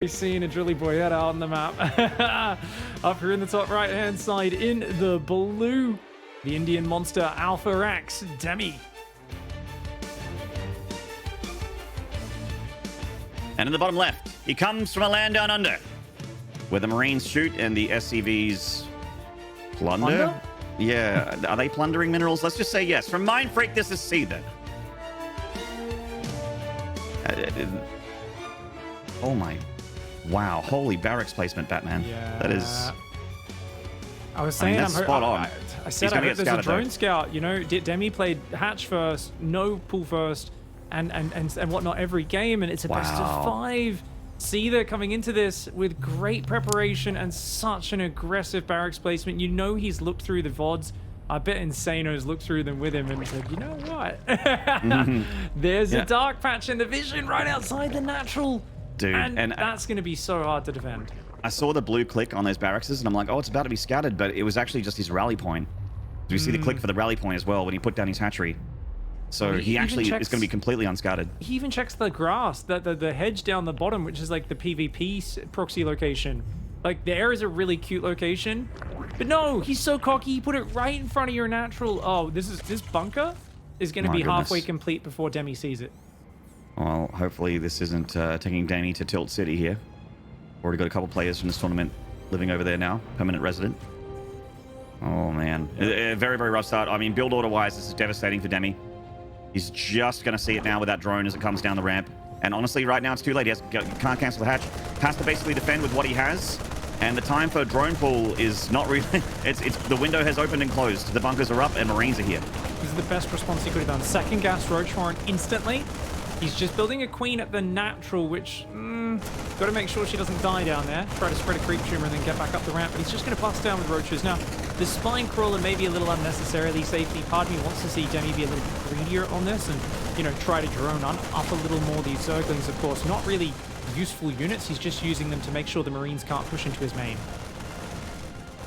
We've seen a Drilly Boy head out on the map. Up here in the top right hand side in the blue, the Indian monster Alpha X Demi. And in the bottom left, he comes from a land down under, where the Marines shoot and the SCVs plunder. Yeah, are they plundering minerals? Let's just say yes. From Mind Freak, this is Seither. Oh my. Wow, holy barracks placement, Batman. Yeah. That is... I was saying, that's spot on. I said I hope there's a drone scout. You know, Demi played hatch first, no pool first, and whatnot every game, and it's a best of 5. Seither coming into this with great preparation and such an aggressive barracks placement. You know he's looked through the VODs. I bet Insano's looked through them with him and said, you know what? There's a dark patch in the vision right outside the natural. Dude, and that's going to be so hard to defend. I saw the blue click on those barracks, and I'm like, oh, it's about to be scattered, but it was actually just his rally point. Do you see the click for the rally point as well when he put down his hatchery? So he actually is going to be completely unscattered. He even checks the grass, the hedge down the bottom, which is like the PvP proxy location. Like, there is a really cute location. But no, he's so cocky, he put it right in front of your natural. Oh, this bunker is going to be halfway complete before Demi sees it. Well, hopefully this isn't taking Demi to Tilt City here. Already got a couple players from this tournament living over there now, permanent resident. Oh, man. A very, very rough start. I mean, build order-wise, this is devastating for Demi. He's just going to see it now with that drone as it comes down the ramp. And honestly, right now, it's too late. He can't cancel the hatch. Has to basically defend with what he has. And the time for drone pull is not really... It's the window has opened and closed. The bunkers are up and Marines are here. This is the best response he could have done. Second gas Roach Horn instantly. He's just building a queen at the natural, which, got to make sure she doesn't die down there. Try to spread a creep tumor and then get back up the ramp, but he's just going to bust down with roaches. Now, the spine crawler may be a little unnecessarily safety. Part of me wants to see Demi be a little bit greedier on this and, you know, try to drone up a little more. These Zerglings, of course, not really useful units. He's just using them to make sure the Marines can't push into his main.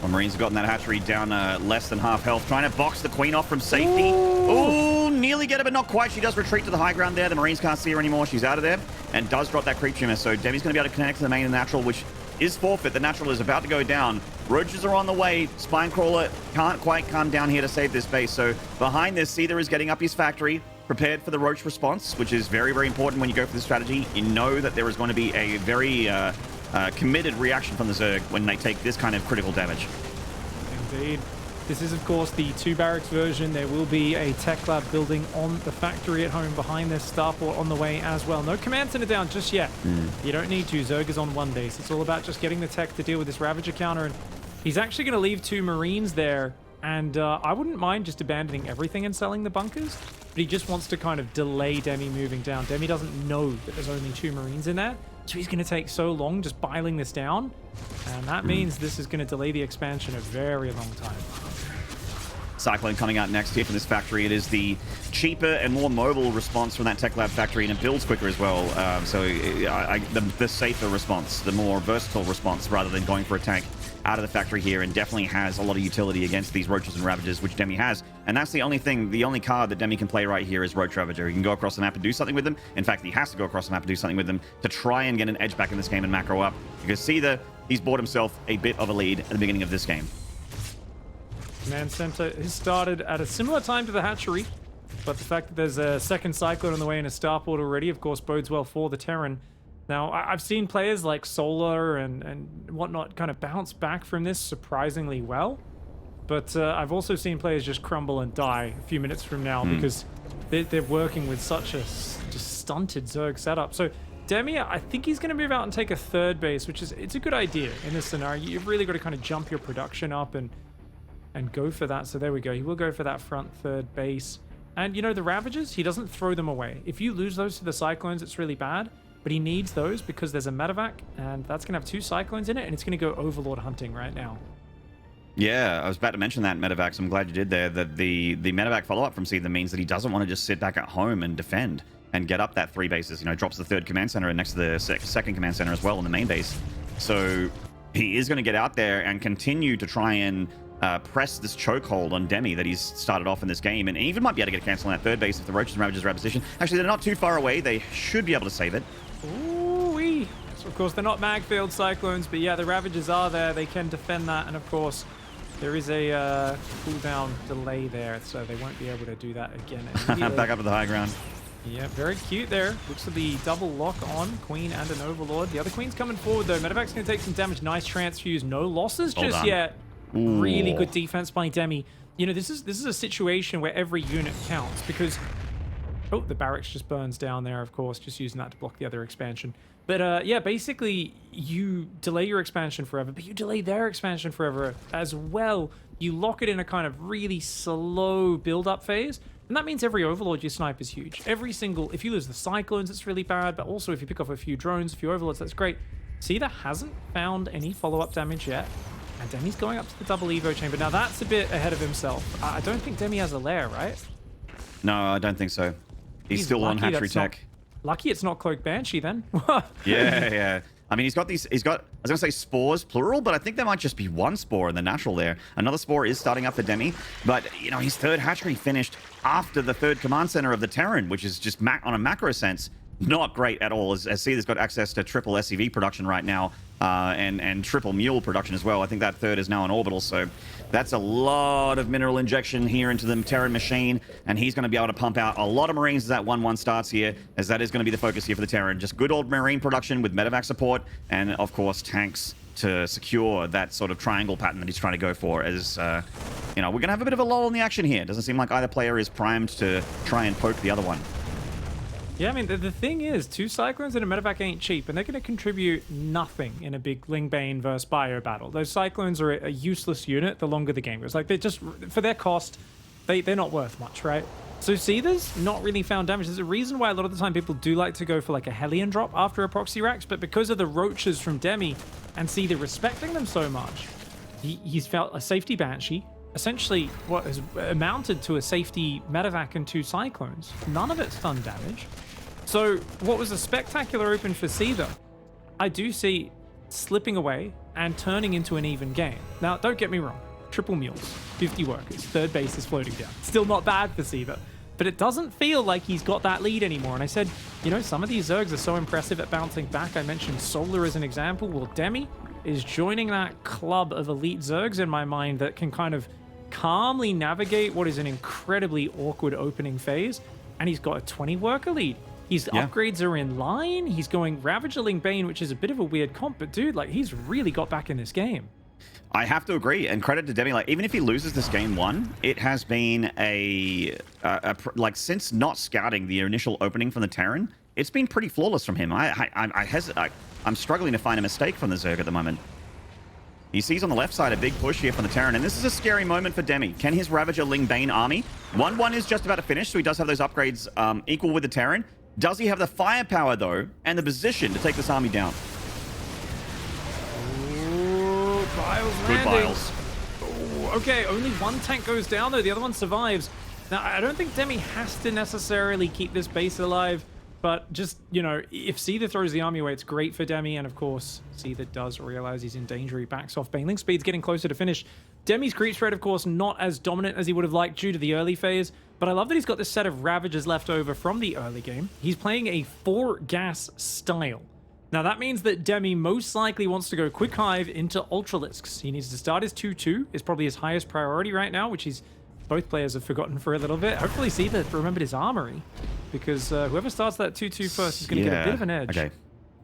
Well, Marines have gotten that hatchery down less than half health, trying to box the queen off from safety. Ooh, nearly get it, but not quite. She does retreat to the high ground there. The Marines can't see her anymore. She's out of there and does drop that creep tumor. So Demi's going to be able to connect to the main and natural, which is forfeit. The natural is about to go down. Roaches are on the way. Spine crawler can't quite come down here to save this base. So behind this, Seither is getting up his factory, prepared for the roach response, which is very, very important when you go for this strategy. You know that there is going to be a very committed reaction from the Zerg when they take this kind of critical damage. Indeed. This is, of course, the 2 barracks version. There will be a tech lab building on the factory at home behind this starport on the way as well. No command center down just yet. You don't need to. Zerg is on 1 base. It's all about just getting the tech to deal with this Ravager counter. And he's actually going to leave 2 Marines there. And I wouldn't mind just abandoning everything and selling the bunkers. But he just wants to kind of delay Demi moving down. Demi doesn't know that there's only 2 Marines in there. So he's going to take so long just biling this down. And that means this is going to delay the expansion a very long time. Cyclone coming out next here from this factory. It is the cheaper and more mobile response from that Tech Lab factory, and it builds quicker as well. The safer response, the more versatile response, rather than going for a tank out of the factory here, and definitely has a lot of utility against these Roaches and Ravagers, which Demi has. And that's the only thing, the only card that Demi can play right here is Roach Ravager. He can go across the map and do something with them. In fact, he has to go across the map and do something with them to try and get an edge back in this game and macro up. Because Seither, he's bought himself a bit of a lead at the beginning of this game. Command center has started at a similar time to the hatchery, but the fact that there's a second Cyclone on the way and a starport already, of course, bodes well for the Terran. Now, I've seen players like Solar and whatnot kind of bounce back from this surprisingly well, but I've also seen players just crumble and die a few minutes from now because they're working with such a just stunted Zerg setup. So Demi, I think he's going to move out and take a 3rd base, which is it's a good idea in this scenario. You've really got to kind of jump your production up and go for that. So there we go. He will go for that front 3rd base. And, you know, the Ravagers, he doesn't throw them away. If you lose those to the Cyclones, it's really bad. But he needs those because there's a medevac, and that's going to have 2 Cyclones in it, and it's going to go Overlord hunting right now. Yeah, I was about to mention that medevac, so I'm glad you did there. That the medevac follow-up from Seither means that he doesn't want to just sit back at home and defend and get up that 3 bases. You know, drops the 3rd command center and next to the 2nd command center as well on the main base. So he is going to get out there and continue to try and press this chokehold on Demi that he's started off in this game, and even might be able to get a cancel on that 3rd base if the Roaches and Ravagers are out of position. Actually, they're not too far away. They should be able to save it. Ooh-wee. Of course, they're not mag-field Cyclones, but yeah, the Ravagers are there. They can defend that, and of course, there is a cooldown delay there, so they won't be able to do that again immediately. Back up to the high ground. Yeah, very cute there. Looks to be double lock on Queen and an Overlord. The other Queen's coming forward, though. Medevac's going to take some damage. Nice transfuse. No losses just yet. Ooh. Really good defense by Demi. You know, this is a situation where every unit counts because... Oh, the barracks just burns down there, of course, just using that to block the other expansion. But yeah, basically, you delay your expansion forever, but you delay their expansion forever as well. You lock it in a kind of really slow build-up phase, and that means every Overlord you snipe is huge. Every single... If you lose the Cyclones, it's really bad, but also if you pick off a few drones, a few Overlords, that's great. Seither hasn't found any follow-up damage yet, and Demi's going up to the double Evo chamber. Now, that's a bit ahead of himself. I don't think Demi has a lair, right? No, I don't think so. He's still on hatchery tech. Lucky it's not Cloak Banshee then. Yeah. I mean, he's got, I was going to say spores, plural, but I think there might just be one spore in the natural there. Another spore is starting up for Demi, but, you know, his third hatchery finished after the third command center of the Terran, which is just on a macro sense, not great at all, as Seither's got access to triple SCV production right now, and triple mule production as well. I think that third is now in orbital, so that's a lot of mineral injection here into the Terran machine, and he's going to be able to pump out a lot of Marines as that 1-1 starts here, as that is going to be the focus here for the Terran. Just good old Marine production with medevac support, and of course tanks to secure that sort of triangle pattern that he's trying to go for. As you know, we're going to have a bit of a lull in the action here. Doesn't seem like either player is primed to try and poke the other one. Yeah, I mean, the thing is, 2 Cyclones and a medevac ain't cheap, and they're going to contribute nothing in a big Lingbane versus Bio battle. Those Cyclones are a useless unit the longer the game goes. Like, they're just, for their cost, they're not worth much, right? So Seither's not really found damage. There's a reason why a lot of the time people do like to go for, like, a Hellion drop after a proxy racks, but because of the roaches from Demi and Seither respecting them so much, he's felt a safety Banshee, essentially what has amounted to a safety medevac and 2 Cyclones. None of it's done damage. So what was a spectacular open for Seither, I do see slipping away and turning into an even game. Now, don't get me wrong. Triple mules, 50 workers, third base is floating down. Still not bad for Seither, but it doesn't feel like he's got that lead anymore. And I said, you know, some of these Zergs are so impressive at bouncing back. I mentioned Solar as an example. Well, Demi is joining that club of elite Zergs in my mind that can kind of calmly navigate what is an incredibly awkward opening phase. And he's got a 20 worker lead. His upgrades are in line. He's going Ravager Lingbane, which is a bit of a weird comp, but dude, like, he's really got back in this game. I have to agree, and credit to Demi. Like, even if he loses this game 1, it has been like, since not scouting the initial opening from the Terran, it's been pretty flawless from him. I'm struggling to find a mistake from the Zerg at the moment. He sees on the left side a big push here from the Terran, and this is a scary moment for Demi. Can his Ravager Lingbane army? 1-1 is just about to finish, so he does have those upgrades equal with the Terran. Does he have the firepower, though, and the position to take this army down? Ooh, Biles Good landing. Biles. Ooh, okay, only one tank goes down, though. The other one survives. Now, I don't think Demi has to necessarily keep this base alive, but just, you know, if Seither throws the army away, it's great for Demi, and of course, Seither does realize he's in danger. He backs off. Baneling speed's getting closer to finish. Demi's creep spread, of course, not as dominant as he would have liked due to the early phase, but I love that he's got this set of Ravagers left over from the early game. He's playing a 4-gas style. Now, that means that Demi most likely wants to go Quick Hive into Ultralisks. He needs to start his 2-2, is probably his highest priority right now, which both players have forgotten for a little bit. Hopefully Seither remembered his armory, because whoever starts that 2-2 first is going to get a bit of an edge. Okay.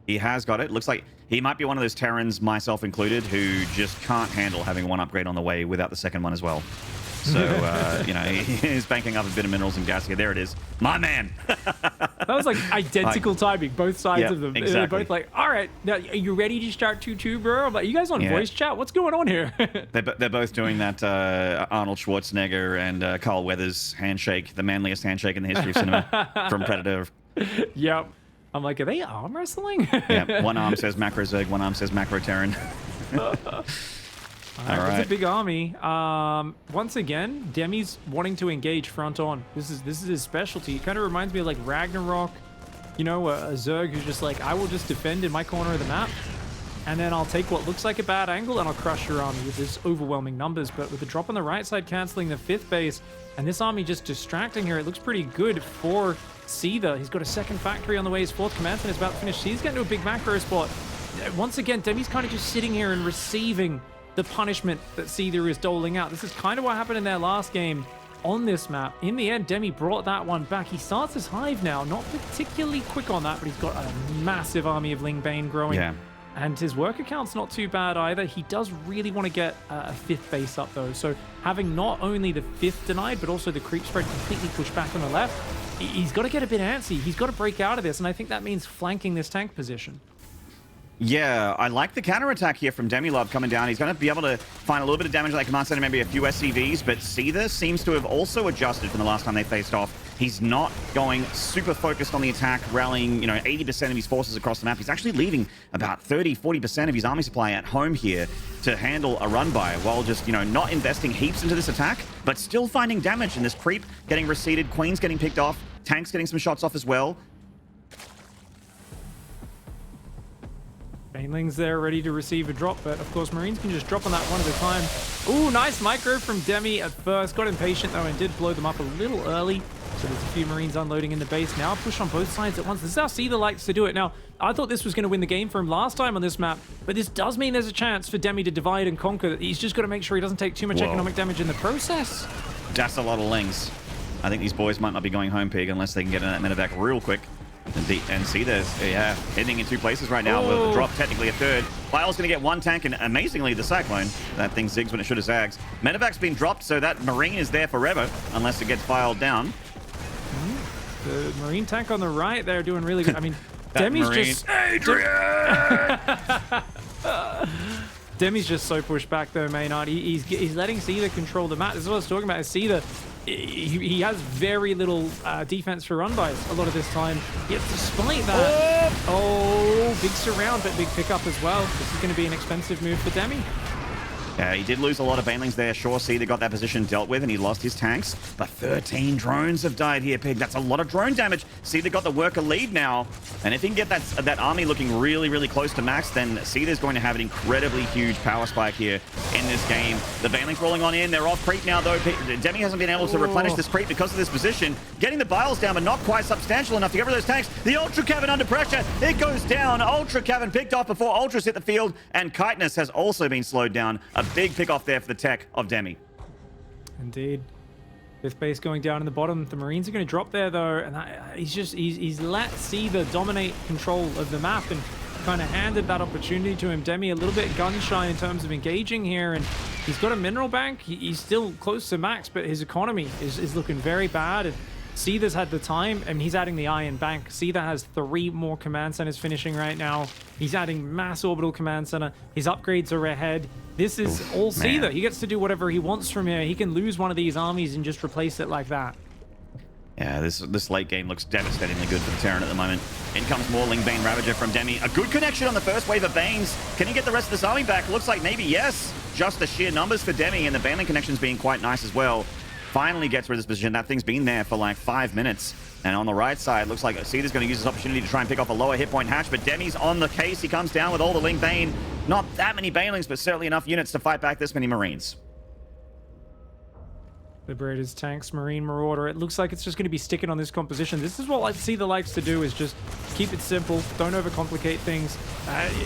He has got it. Looks like he might be one of those Terrans, myself included, who just can't handle having one upgrade on the way without the second one as well. So, you know, he's banking up a bit of minerals and gas here. There it is. My man! That was like identical timing, both sides of them. Exactly. They're both like, all right, now, are you ready to start 2-2, bro? I'm like, you guys on voice chat? What's going on here? They're both doing that Arnold Schwarzenegger and Carl Weathers handshake, the manliest handshake in the history of cinema from Predator. Yep. I'm like, are they arm wrestling? Yeah, one arm says Macro Zerg, one arm says Macro Terran. All right. It's a big army. Once again, Demi's wanting to engage front on. This is his specialty. It kind of reminds me of like Ragnarok, you know, a Zerg who's just like, I will just defend in my corner of the map, and then I'll take what looks like a bad angle and I'll crush your army with this overwhelming numbers. But with the drop on the right side canceling the 5th base, and this army just distracting here, it looks pretty good for Seither. He's got a second factory on the way. His 4th command center is about to finish. He's getting to a big macro spot. once again, Demi's kind of just sitting here and receiving the punishment that Seither is doling out. This is kind of what happened in their last game on this map. In the end, Demi brought that one back. He starts his hive now, not particularly quick on that, but he's got a massive army of Ling Bane growing. Yeah. And his worker count's not too bad either. He does really want to get a 5th base up though. So having not only the 5th denied, but also the creep spread completely pushed back on the left, he's got to get a bit antsy. He's got to break out of this. And I think that means flanking this tank position. Yeah, I like the counterattack here from Demilove coming down. He's going to be able to find a little bit of damage on that command center, maybe a few SCVs, but Seither seems to have also adjusted from the last time they faced off. He's not going super focused on the attack, rallying, 80% of his forces across the map. He's actually leaving about 30-40% of his army supply at home here to handle a run-by, while just, not investing heaps into this attack, but still finding damage in this creep, getting receded, Queen's getting picked off, tanks getting some shots off as well. Baneling's there ready to receive a drop, but of course Marines can just drop on that one at a time. Ooh, nice micro from Demi at first. Got impatient though and did blow them up a little early. So there's a few Marines unloading in the base. Now push on both sides at once. This is how Seither likes to do it. Now, I thought this was going to win the game for him last time on this map, but this does mean there's a chance for Demi to divide and conquer. He's just got to make sure he doesn't take too much economic damage in the process. That's a lot of lings. I think these boys might not be going home, Pig, unless they can get in that medevac real quick. And see there's, heading in 2 places right now. With a drop, technically a 3rd. File's going to get 1 tank, and amazingly, the Cyclone. That thing zigs when it should have zags. Medevac's been dropped, so that Marine is there forever, unless it gets filed down. The Marine tank on the right, they're doing really good. I mean, Demi's Marine. just... Adrian! Demi's just so pushed back though, Maynard. He's letting Seither control the map. This is what I was talking about. Is Seither, he has very little defense for run-bys a lot of this time. Yet despite that, big surround, but big pickup as well. This is going to be an expensive move for Demi. Yeah, he did lose a lot of banelings there. Sure, Seither got that position dealt with, and he lost his tanks. But 13 drones have died here, Pig. That's a lot of drone damage. Seither got the worker lead now. And if he can get that army looking really, really close to max, then Seither's going to have an incredibly huge power spike here in this game. The banelings rolling on in. They're off creep now, though. Demi hasn't been able to replenish this creep because of this position. Getting the biles down, but not quite substantial enough to get rid of those tanks. The Ultra Cavern under pressure. It goes down. Ultra Cavern picked off before Ultras hit the field. And Chitinous has also been slowed down. A big pick off there for the tech of Demi. Indeed. 5th base going down in the bottom. The Marines are going to drop there though, and he's let Seither dominate control of the map and kind of handed that opportunity to him. Demi a little bit gun shy in terms of engaging here, and he's got a mineral bank. He's still close to max, but his economy is looking very bad. And Seither's had the time, and he's adding the iron bank. Seither has 3 more command centers finishing right now. He's adding mass orbital command center. His upgrades are ahead. This is all Seither. He gets to do whatever he wants from here. He can lose one of these armies and just replace it like that. Yeah, this late game looks devastatingly good for the Terran at the moment. In comes more Ling Bane Ravager from Demi. A good connection on the first wave of Banes. Can he get the rest of this army back? Looks like maybe yes. Just the sheer numbers for Demi, and the Baneling connections being quite nice as well. Finally gets rid of this position. That thing's been there for like 5 minutes. And on the right side, looks like Seither's going to use this opportunity to try and pick off a lower hit point hatch, but Demi's on the case. He comes down with all the Ling Bane. Not that many Banelings, but certainly enough units to fight back this many Marines. Liberators, tanks, Marine, Marauder. It looks like it's just going to be sticking on this composition. This is what Seither likes to do, is just keep it simple. Don't overcomplicate things.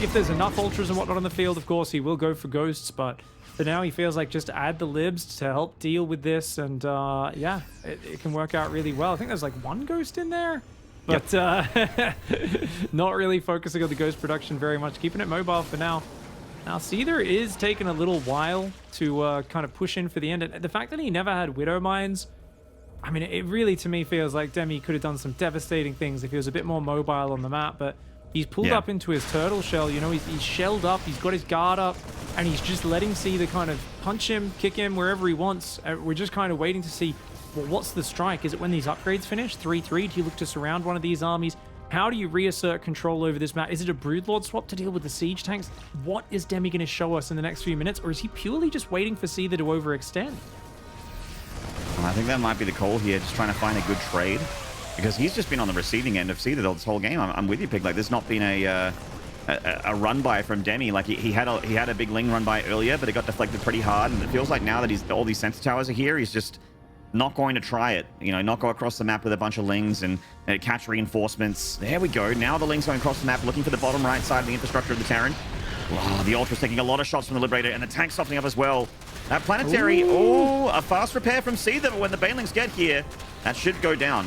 If there's enough Ultras and whatnot on the field, of course, he will go for Ghosts, but for now, he feels like just add the Libs to help deal with this, and yeah, it can work out really well. I think there's like 1 Ghost in there, but yep. Not really focusing on the Ghost production very much, keeping it mobile for now. Now, Seither is taking a little while to kind of push in for the end. And the fact that he never had Widow Mines, I mean, it really, to me, feels like Demi could have done some devastating things if he was a bit more mobile on the map, but he's pulled up into his turtle shell, he's shelled up, he's got his guard up, and he's just letting Seither kind of punch him, kick him wherever he wants. We're just kind of waiting to see, well, what's the strike? Is it when these upgrades finish? 3-3? Do you look to surround one of these armies? How do you reassert control over this map? Is it a Broodlord swap to deal with the siege tanks? What is Demi going to show us in the next few minutes? Or is he purely just waiting for Seither to overextend? I think that might be the call here, just trying to find a good trade. Because he's just been on the receiving end of Seither this whole game. I'm with you, Pig. Like, there's not been a run-by from Demi. Like, he had a big Ling run-by earlier, but it got deflected pretty hard. And it feels like now that all these sensor towers are here, he's just not going to try it. You know, not go across the map with a bunch of Lings and catch reinforcements. There we go. Now the Lings going across the map, looking for the bottom right side of the infrastructure of the Terran. Oh, the Ultra's taking a lot of shots from the Liberator, and the tank's softening up as well. That Planetary, oh, a fast repair from Seither, but when the Banelings get here, that should go down.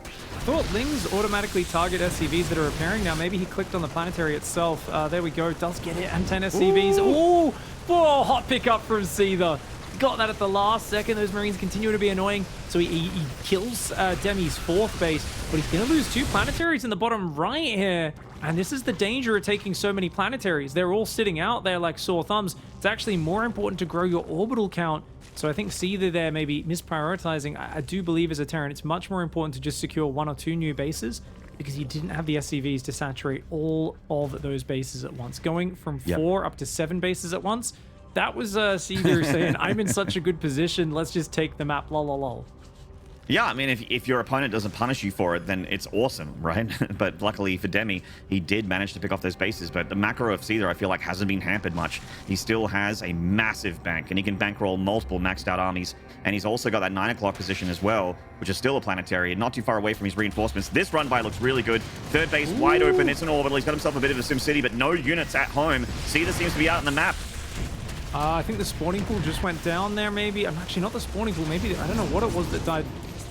I thought Lings automatically target SCVs that are repairing. Now maybe he clicked on the Planetary itself. There we go. Does get it. And 10 SCVs. Ooh, oh, hot pickup from Seither. Got that at the last second. Those Marines continue to be annoying. So he kills Demi's 4th base, but he's going to lose 2 Planetaries in the bottom right here. And this is the danger of taking so many Planetaries. They're all sitting out there like sore thumbs. It's actually more important to grow your orbital count. So I think Seither there maybe misprioritizing. I do believe as a Terran, it's much more important to just secure 1 or 2 new bases because he didn't have the SCVs to saturate all of those bases at once. Going from 4 up to 7 bases at once, that was Seither saying, I'm in such a good position, let's just take the map, lol, lol, lol. Yeah, I mean, if your opponent doesn't punish you for it, then it's awesome, right? But luckily for Demi, he did manage to pick off those bases. But the macro of Seither, I feel like, hasn't been hampered much. He still has a massive bank, and he can bankroll multiple maxed out armies. And he's also got that 9 o'clock position as well, which is still a Planetary, and not too far away from his reinforcements. This run by looks really good. 3rd base wide open. It's an orbital. He's got himself a bit of a Sim City, but no units at home. Seither seems to be out on the map. I think the spawning pool just went down there, maybe. I'm actually not the spawning pool. Maybe, I don't know what it was that died.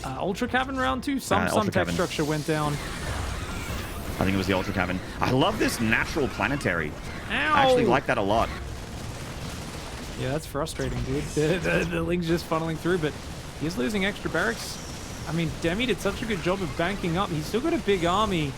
Ultra Cabin round 2? Some tech structure went down. I think it was the Ultra Cabin. I love this natural Planetary. Ow! I actually like that a lot. Yeah, that's frustrating, dude. The Ling's just funneling through, but he's losing extra barracks. I mean, Demi did such a good job of banking up. He's still got a big army.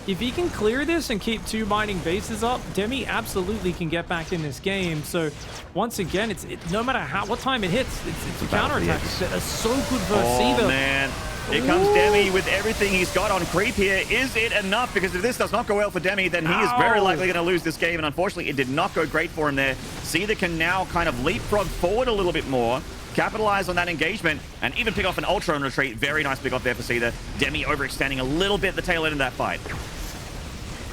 If he can clear this and keep 2 mining bases up, Demi absolutely can get back in this game. So once again, it's no matter what time it hits, it's a counterattack. It's so good versus Seither. Oh man, here comes Demi with everything he's got on creep here. Is it enough? Because if this does not go well for Demi, then he is very likely going to lose this game. And unfortunately, it did not go great for him there. Seither can now kind of leapfrog forward a little bit more, capitalize on that engagement, and even pick off an Ultra on retreat. Very nice pick off there for Seither. Demi overextending a little bit at the tail end of that fight.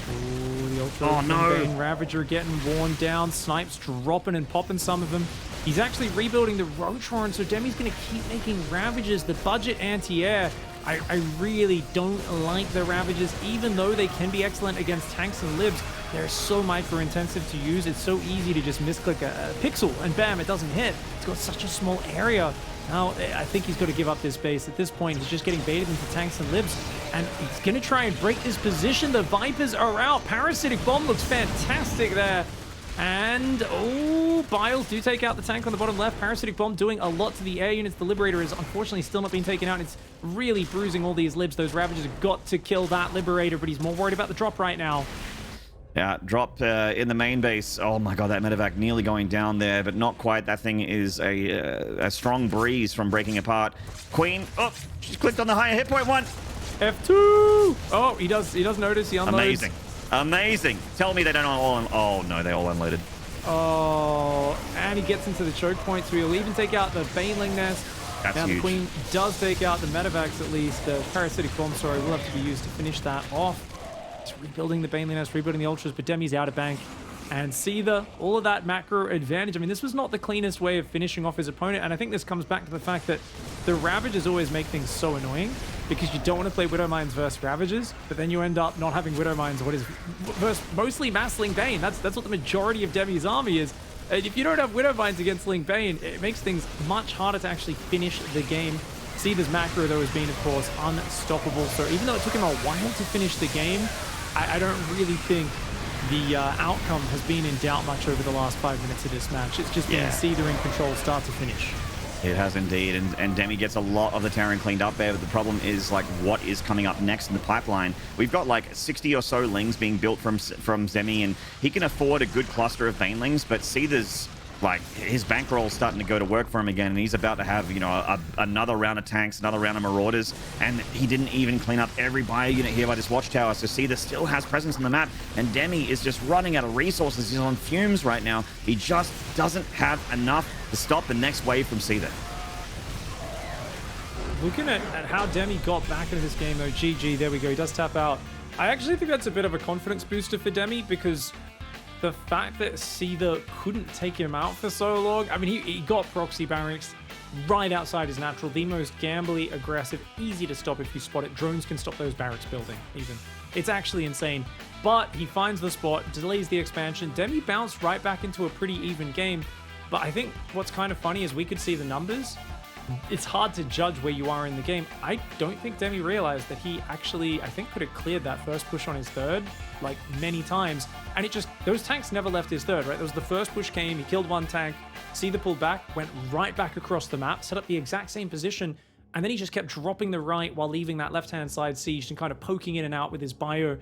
Ooh, the Ultra no. Ravager getting worn down. Snipes dropping and popping some of them. He's actually rebuilding the Rotron, so Demi's going to keep making Ravages. The budget anti-air, I really don't like the Ravages, even though they can be excellent against tanks and libs. They're so micro-intensive to use. It's so easy to just misclick a pixel, and bam, it doesn't hit. It's got such a small area. Now, I think he's got to give up this base. At this point, he's just getting baited into tanks and libs, and he's going to try and break this position. The Vipers are out. Parasitic Bomb looks fantastic there. And, oh, Biles do take out the tank on the bottom left. Parasitic Bomb doing a lot to the air units. The Liberator is unfortunately still not being taken out. It's really bruising all these libs. Those Ravagers have got to kill that Liberator, but he's more worried about the drop right now. Yeah, drop in the main base. Oh my god, that medevac nearly going down there, but not quite. That thing is a strong breeze from breaking apart. Queen, oh, she's clicked on the higher hit point one. F2! Oh, he does notice. He unloads. Amazing. Amazing. Tell me they don't all... Oh, no, they all unloaded. Oh, and he gets into the choke point, so he'll even take out the Baneling Nest. That's now huge. The Queen does take out the medevacs at least. The Parasitic Bomb, sorry, will have to be used to finish that off. It's rebuilding the Baneling Nest, rebuilding the Ultras, but Demi's out of bank. And Seither, all of that macro advantage. I mean, this was not the cleanest way of finishing off his opponent, and I think this comes back to the fact that the Ravagers always make things so annoying because you don't want to play Widow Mines versus Ravagers, but then you end up not having Widow Mines, what is versus mostly Mass Ling Bane. That's what the majority of Demi's army is. And if you don't have Widow Mines against Ling Bane, it makes things much harder to actually finish the game. Seither's macro, though, has been, of course, unstoppable. So even though it took him a while to finish the game, I don't really think the outcome has been in doubt much over the last 5 minutes of this match. It's just been Seither in control start to finish. It has indeed, and Demi gets a lot of the Terran cleaned up there, but the problem is, like, what is coming up next in the pipeline? We've got, like, 60 or so Lings being built from Demi, and he can afford a good cluster of Banelings, but Seither's, like, his bankroll's starting to go to work for him again, and he's about to have, you know, another round of tanks, another round of Marauders, and he didn't even clean up every bio unit here by this watchtower, so Seither still has presence on the map, and Demi is just running out of resources. He's on fumes right now. He just doesn't have enough to stop the next wave from Seither. Looking at how Demi got back into this game, though, GG, there we go, he does tap out. I actually think that's a bit of a confidence booster for Demi, because the fact that Seither couldn't take him out for so long, I mean, he got proxy barracks, right outside his natural, the most gambly, aggressive, easy to stop if you spot it. Drones can stop those barracks building, even. It's actually insane. But he finds the spot, delays the expansion. Demi bounced right back into a pretty even game. But I think what's kind of funny is we could see the numbers. It's hard to judge where you are in the game. I don't think Demi realized that he actually, I think, could have cleared that first push on his third, like, many times. And it just, those tanks never left his third, right? That was the first push came, he killed one tank, Seither pulled back, went right back across the map, set up the exact same position, and then he just kept dropping the right while leaving that left-hand side siege and kind of poking in and out with his bio.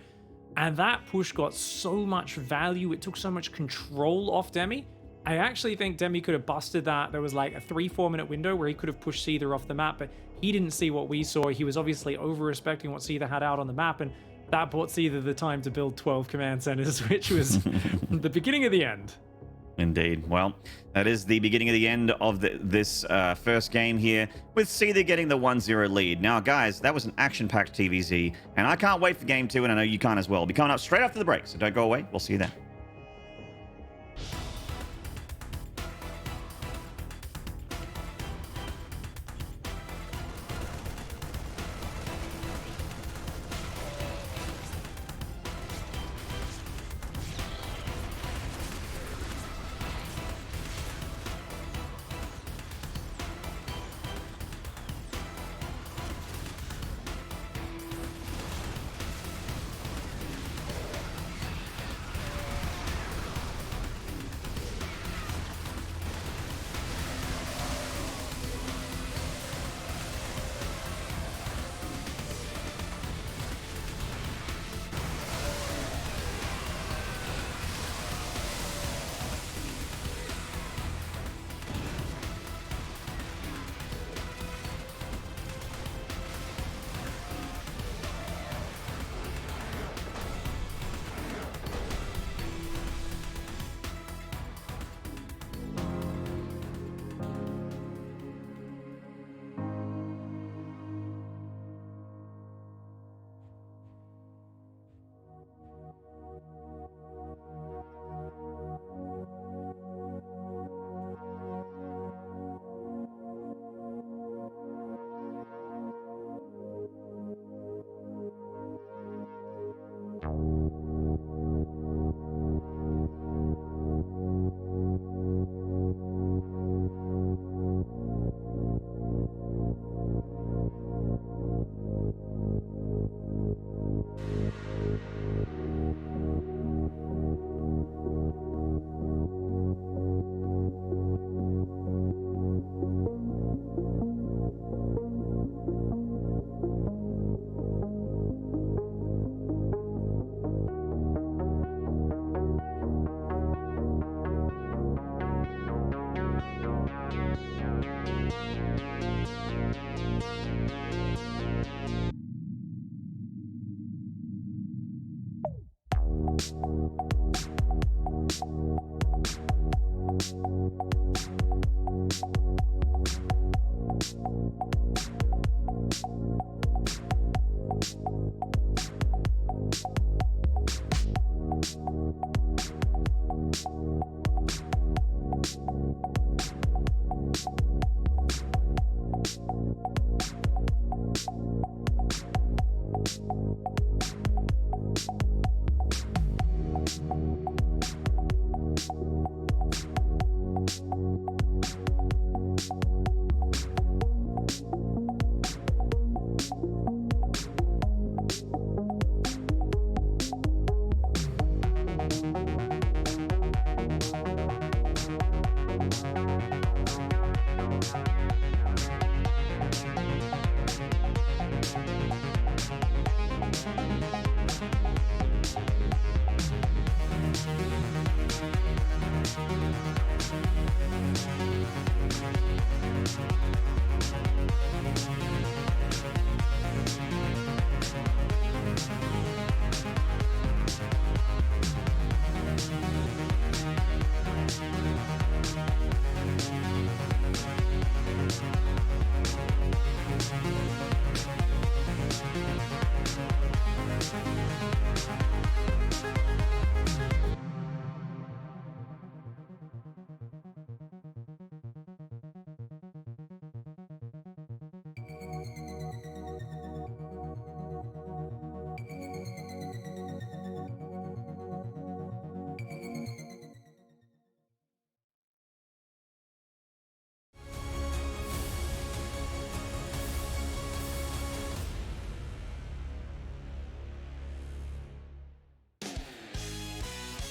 And that push got so much value, it took so much control off Demi. I actually think Demi could have busted that. There was like a 3-4 minute window where he could have pushed Seither off the map, but he didn't see what we saw. He was obviously over-respecting what Seither had out on the map, and that bought Seither the time to build 12 command centers, which was the beginning of the end. Indeed. Well, that is the beginning of the end of this first game here, with Seither getting the 1-0 lead. Now, guys, that was an action-packed TVZ, and I can't wait for game 2, and I know you can't as well. We'll be coming up straight after the break, so don't go away. We'll see you then.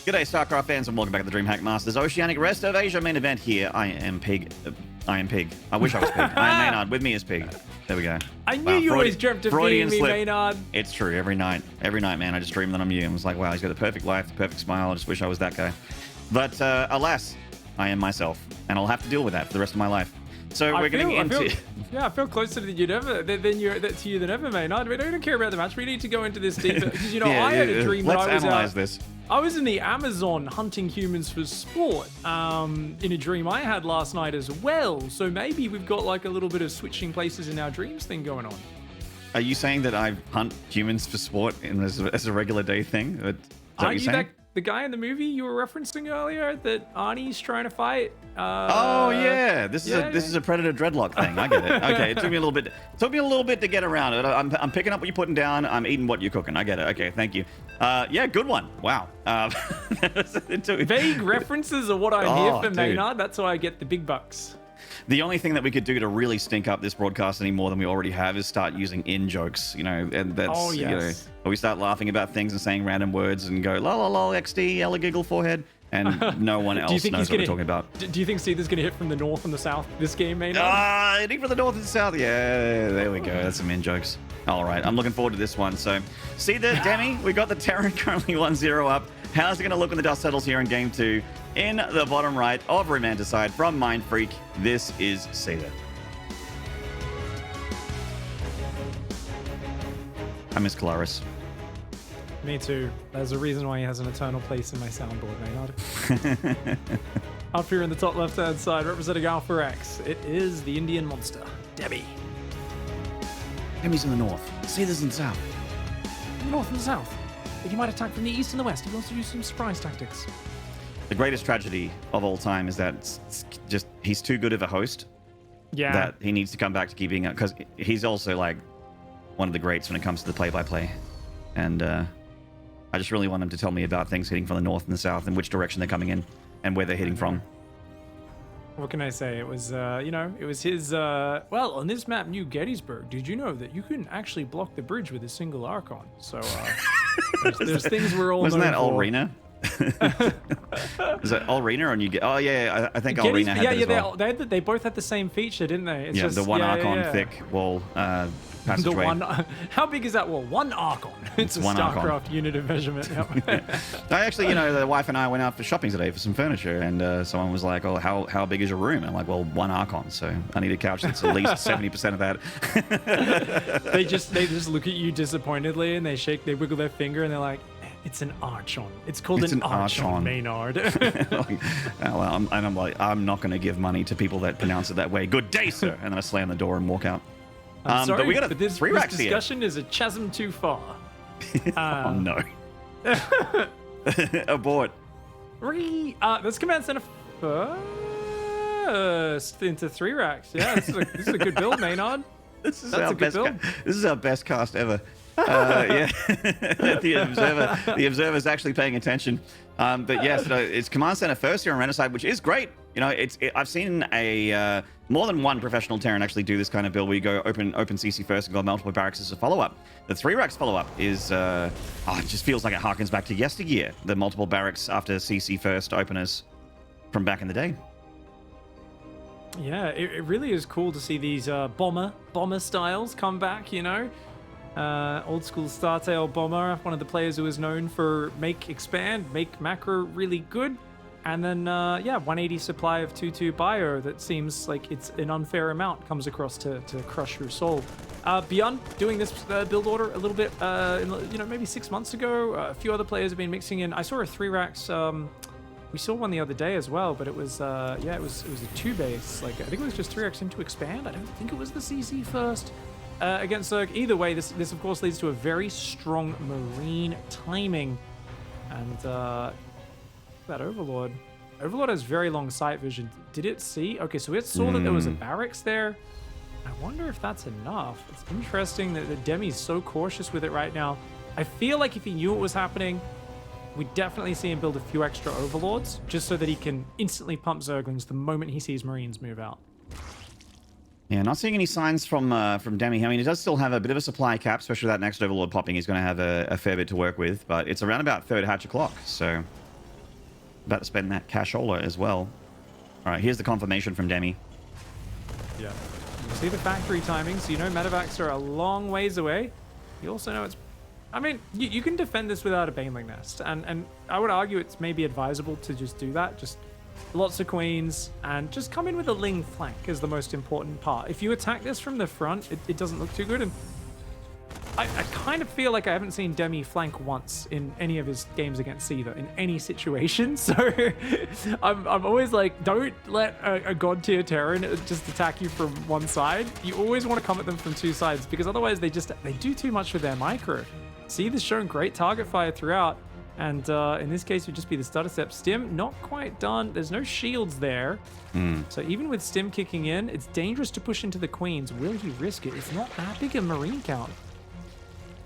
G'day, StarCraft fans, and welcome back to the DreamHack Masters Oceanic Rest of Asia main event here. I am Pig. I am Pig. I wish I was Pig. I am Maynard. With me is Pig. There we go. I knew you always dreamt of being me, slip. Maynard. It's true. Every night, man, I just dream that I'm you. I was like, wow, he's got the perfect life, the perfect smile. I just wish I was that guy. But alas, I am myself, and I'll have to deal with that for the rest of my life. So we're getting into... I feel closer to you than ever, Maynard. We don't care about the match. We need to go into this deeper because I had a dream that I was analyze this. I was in the Amazon hunting humans for sport in a dream I had last night as well. So maybe we've got like a little bit of switching places in our dreams thing going on. Are you saying that I hunt humans for sport as a regular day thing? Are you the guy in the movie you were referencing earlier that Arnie's trying to fight? Oh yeah, this is a Predator dreadlock thing. I get it. Okay, it took me a little bit to get around it. I'm picking up what you're putting down. I'm eating what you're cooking. I get it. Okay, thank you. Yeah, good one. Wow. Vague references are what I hear from Maynard. That's why I get the big bucks. The only thing that we could do to really stink up this broadcast any more than we already have is start using in-jokes, and that's, where we start laughing about things and saying random words and go, lol, lol, XD, ella giggle forehead, and no one else knows what we're talking about. Do you think Seither's going to hit from the north and the south this game, Maynard? Hitting from the north and the south, yeah, there we go, that's some in-jokes. All right, I'm looking forward to this one. So, Seither, Demi, we got the Terran currently 1-0 up. How's it going to look when the dust settles here in Game 2? In the bottom right of Romanticide from Mind Freak, this is Seither. I miss Colaris. Me too. There's a reason why he has an eternal place in my soundboard, Maynard. Up here in the top left-hand side, representing Alpha X, it is the Indian monster, Demi. Demi's in the north. Seither's in the south. In the north and the south. But he might attack from the east and the west. He wants to do some surprise tactics. The greatest tragedy of all time is that he's too good of a host. Yeah. That he needs to come back to keeping up, because he's also like one of the greats when it comes to the play-by-play. And I just really want him to tell me about things hitting from the north and the south and which direction they're coming in and where they're hitting from. What can I say? It was, it was his, well, on this map, New Gettysburg, did you know that you can actually block the bridge with a single Archon? So, there's things we're all Wasn't that known for. Alrina? Is that Alrina or New I think Alrina had that as well. They both had the same feature, didn't they? It's just, the one Archon thick wall passageway. How big is that wall? One Archon. It's a one StarCraft Archon. unit of measurement. I actually, the wife and I went out for shopping today for some furniture, and someone was like, "Oh, how big is your room?" And I'm like, "Well, one Archon, so I need a couch that's at least 70% of that." They just look at you disappointedly, and they wiggle their finger, and they're like, "It's an Archon. It's called an Archon, Maynard." I'm like, I'm not going to give money to people that pronounce it that way. Good day, sir. And then I slam the door and walk out. I'm sorry, but we got this racks discussion is a chasm too far. Oh no. Abort. Let's command center first into 3 racks. Yeah, this is a good build, Maynard. This is our best cast ever. Yeah, the observer's actually paying attention. But yes, it's command center first here on Renaside, which is great. I've seen more than one professional Terran actually do this kind of build where you go open CC first and go multiple barracks as a follow-up. The 3 racks follow-up is it just feels like it harkens back to yesteryear, the multiple barracks after CC first openers from back in the day. Yeah, it really is cool to see these bomber styles come back, old school Startail bomber, one of the players who is known for make macro really good. And then, 180 supply of 2/2 bio that seems like it's an unfair amount comes across to crush your soul. Beyond doing this build order a little bit, maybe 6 months ago, a few other players have been mixing in. I saw a 3 racks. We saw one the other day as well, but it was it was a 2 base. Like I think it was just 3 racks into expand. I don't think it was the CC first against Zerg. Either way, this of course leads to a very strong marine timing, and. That Overlord has very long sight vision. Did it see? Okay, so it saw that there was a barracks there. I wonder if that's enough. It's interesting that Demi's so cautious with it right now. I feel like if he knew what was happening, we'd definitely see him build a few extra overlords just so that he can instantly pump Zerglings the moment he sees Marines move out. Yeah, not seeing any signs from Demi. I mean, he does still have a bit of a supply cap, especially that next overlord popping. He's going to have a fair bit to work with, but it's around about third hatch o'clock, so about to spend that cashola as well. All right, here's the confirmation from Demi. Yeah. You see the factory timing, so you know medevacs are a long ways away. You also know it's... I mean, you can defend this without a Baneling Nest, and I would argue it's maybe advisable to just do that. Just lots of queens, and just come in with a Ling flank is the most important part. If you attack this from the front, it doesn't look too good, and I kind of feel like I haven't seen Demi flank once in any of his games against Seither, in any situation, so I'm always like, don't let a god tier Terran just attack you from one side. You always want to come at them from two sides, because otherwise they do too much with their micro. Seither's shown great target fire throughout, and in this case, it would just be the stutter step. Stim, not quite done. There's no shields there. So even with Stim kicking in, it's dangerous to push into the queens. Will he risk it? It's not that big a Marine count.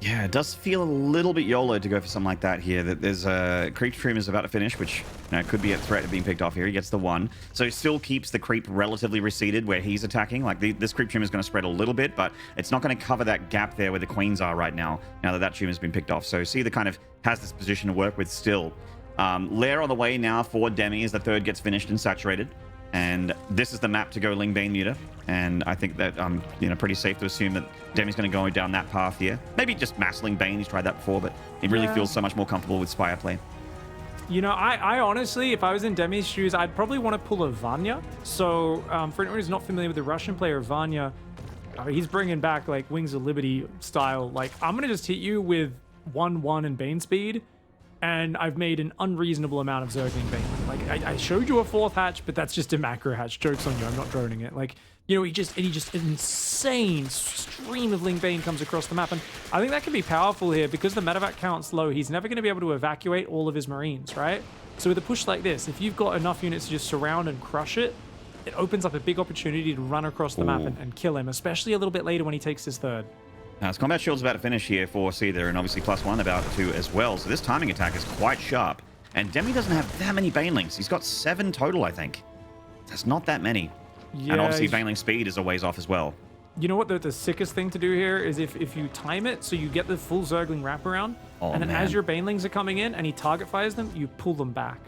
Yeah, it does feel a little bit YOLO to go for something like that here. That there's a creep trim is about to finish, which could be a threat of being picked off here. He gets the one, so he still keeps the creep relatively receded where he's attacking. Like this creep trim is going to spread a little bit, but it's not going to cover that gap there where the queens are right now. Now that trim has been picked off, so Seither kind of has this position to work with still. Lair on the way now for Demi as the third gets finished and saturated. And this is the map to go Ling Bane Muta. And I think that pretty safe to assume that Demi's going to go down that path here. Maybe just mass Ling Bane. He's tried that before, but he really feels so much more comfortable with Spire play. You know, I honestly, if I was in Demi's shoes, I'd probably want to pull a Vanya. So for anyone who's not familiar with the Russian player Vanya, he's bringing back like Wings of Liberty style. Like, I'm going to just hit you with 1-1 and Bane speed, and I've made an unreasonable amount of Zergling Bane. Like, I showed you a fourth hatch, but that's just a macro hatch. Joke's on you, I'm not droning it. Like, you know, he just an insane stream of Ling Bane comes across the map, and I think that can be powerful here because the medevac count's low. He's never going to be able to evacuate all of his Marines, right? So with a push like this, if you've got enough units to just surround and crush it, it opens up a big opportunity to run across the map and kill him, especially a little bit later when he takes his third. Now, his combat shield's about to finish here for Seither, and obviously +1 about to as well. So this timing attack is quite sharp. And Demi doesn't have that many Banelings. He's got 7 total, I think. That's not that many. Yeah, and obviously Baneling speed is a ways off as well. You know what the sickest thing to do here is if you time it so you get the full Zergling wraparound, and then as your Banelings are coming in and he target fires them, you pull them back.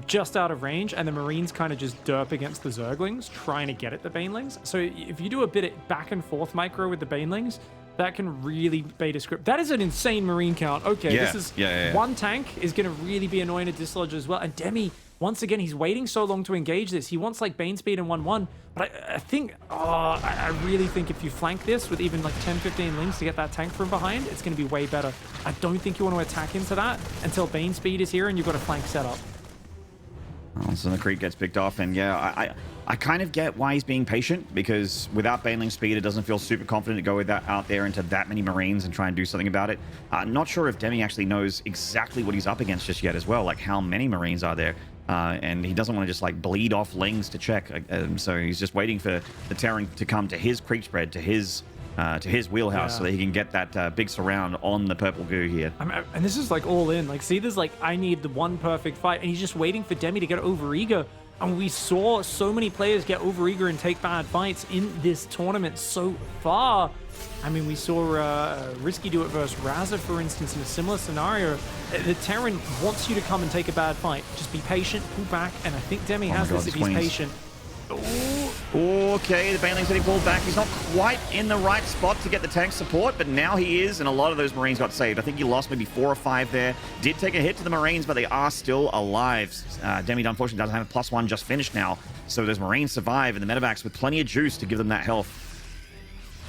Just out of range, and the Marines kind of just derp against the Zerglings, trying to get at the Banelings. So if you do a bit of back and forth micro with the Banelings, that can really bait a script. That is an insane Marine count. Okay, this is one tank is going to really be annoying to dislodge as well. And Demi, once again, he's waiting so long to engage this. He wants like Bane speed and 1-1. But I think, I really think if you flank this with even like 10-15 links to get that tank from behind, it's going to be way better. I don't think you want to attack into that until Bane speed is here and you've got a flank set up. Oh, so the creep gets picked off, and yeah, I kind of get why he's being patient, because without Baneling speed, it doesn't feel super confident to go with that out there into that many Marines and try and do something about it. Not sure if Demi actually knows exactly what he's up against just yet as well, like how many Marines are there, and he doesn't want to just like bleed off Lings to check, so he's just waiting for the Terran to come to his creep spread, to his wheelhouse, so that he can get that big surround on the purple goo here. And this is like all in. Like, see, there's like, I need the one perfect fight, and he's just waiting for Demi to get overeager. And we saw so many players get overeager and take bad fights in this tournament so far. I mean, we saw Risky do it versus Raza, for instance, in a similar scenario. The Terran wants you to come and take a bad fight. Just be patient, pull back, and I think Demi has this if he's patient. Ooh. Okay, the Baneling's getting pulled back. He's not quite in the right spot to get the tank support, but now he is, and a lot of those Marines got saved. I think he lost maybe 4 or 5 there. Did take a hit to the Marines, but they are still alive. Demi, unfortunately, doesn't have a +1 just finished now, so those Marines survive, and the medevacs with plenty of juice to give them that health.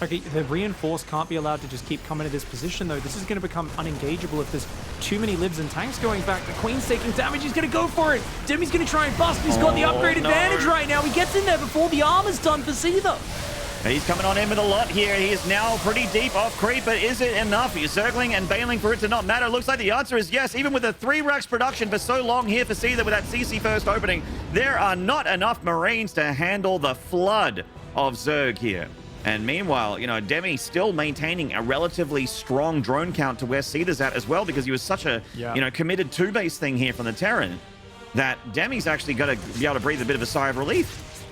Okay, the reinforce can't be allowed to just keep coming to this position, though. This is going to become unengageable if there's too many libs and tanks going back. The Queen's taking damage. He's going to go for it. Demi's going to try and bust. He's got the upgrade advantage right now. He gets in there before the armor's done for Seither. He's coming on in with a lot here. He is now pretty deep off creep, but is it enough? He's circling and bailing for it to not matter. Looks like the answer is yes. Even with the 3 racks production for so long here for Seither with that CC first opening, there are not enough Marines to handle the flood of Zerg here. And meanwhile, you know, Demi still maintaining a relatively strong drone count to where Seither's at as well, because he was such a, you know, committed two-base thing here from the Terran that Demi's actually got to be able to breathe a bit of a sigh of relief.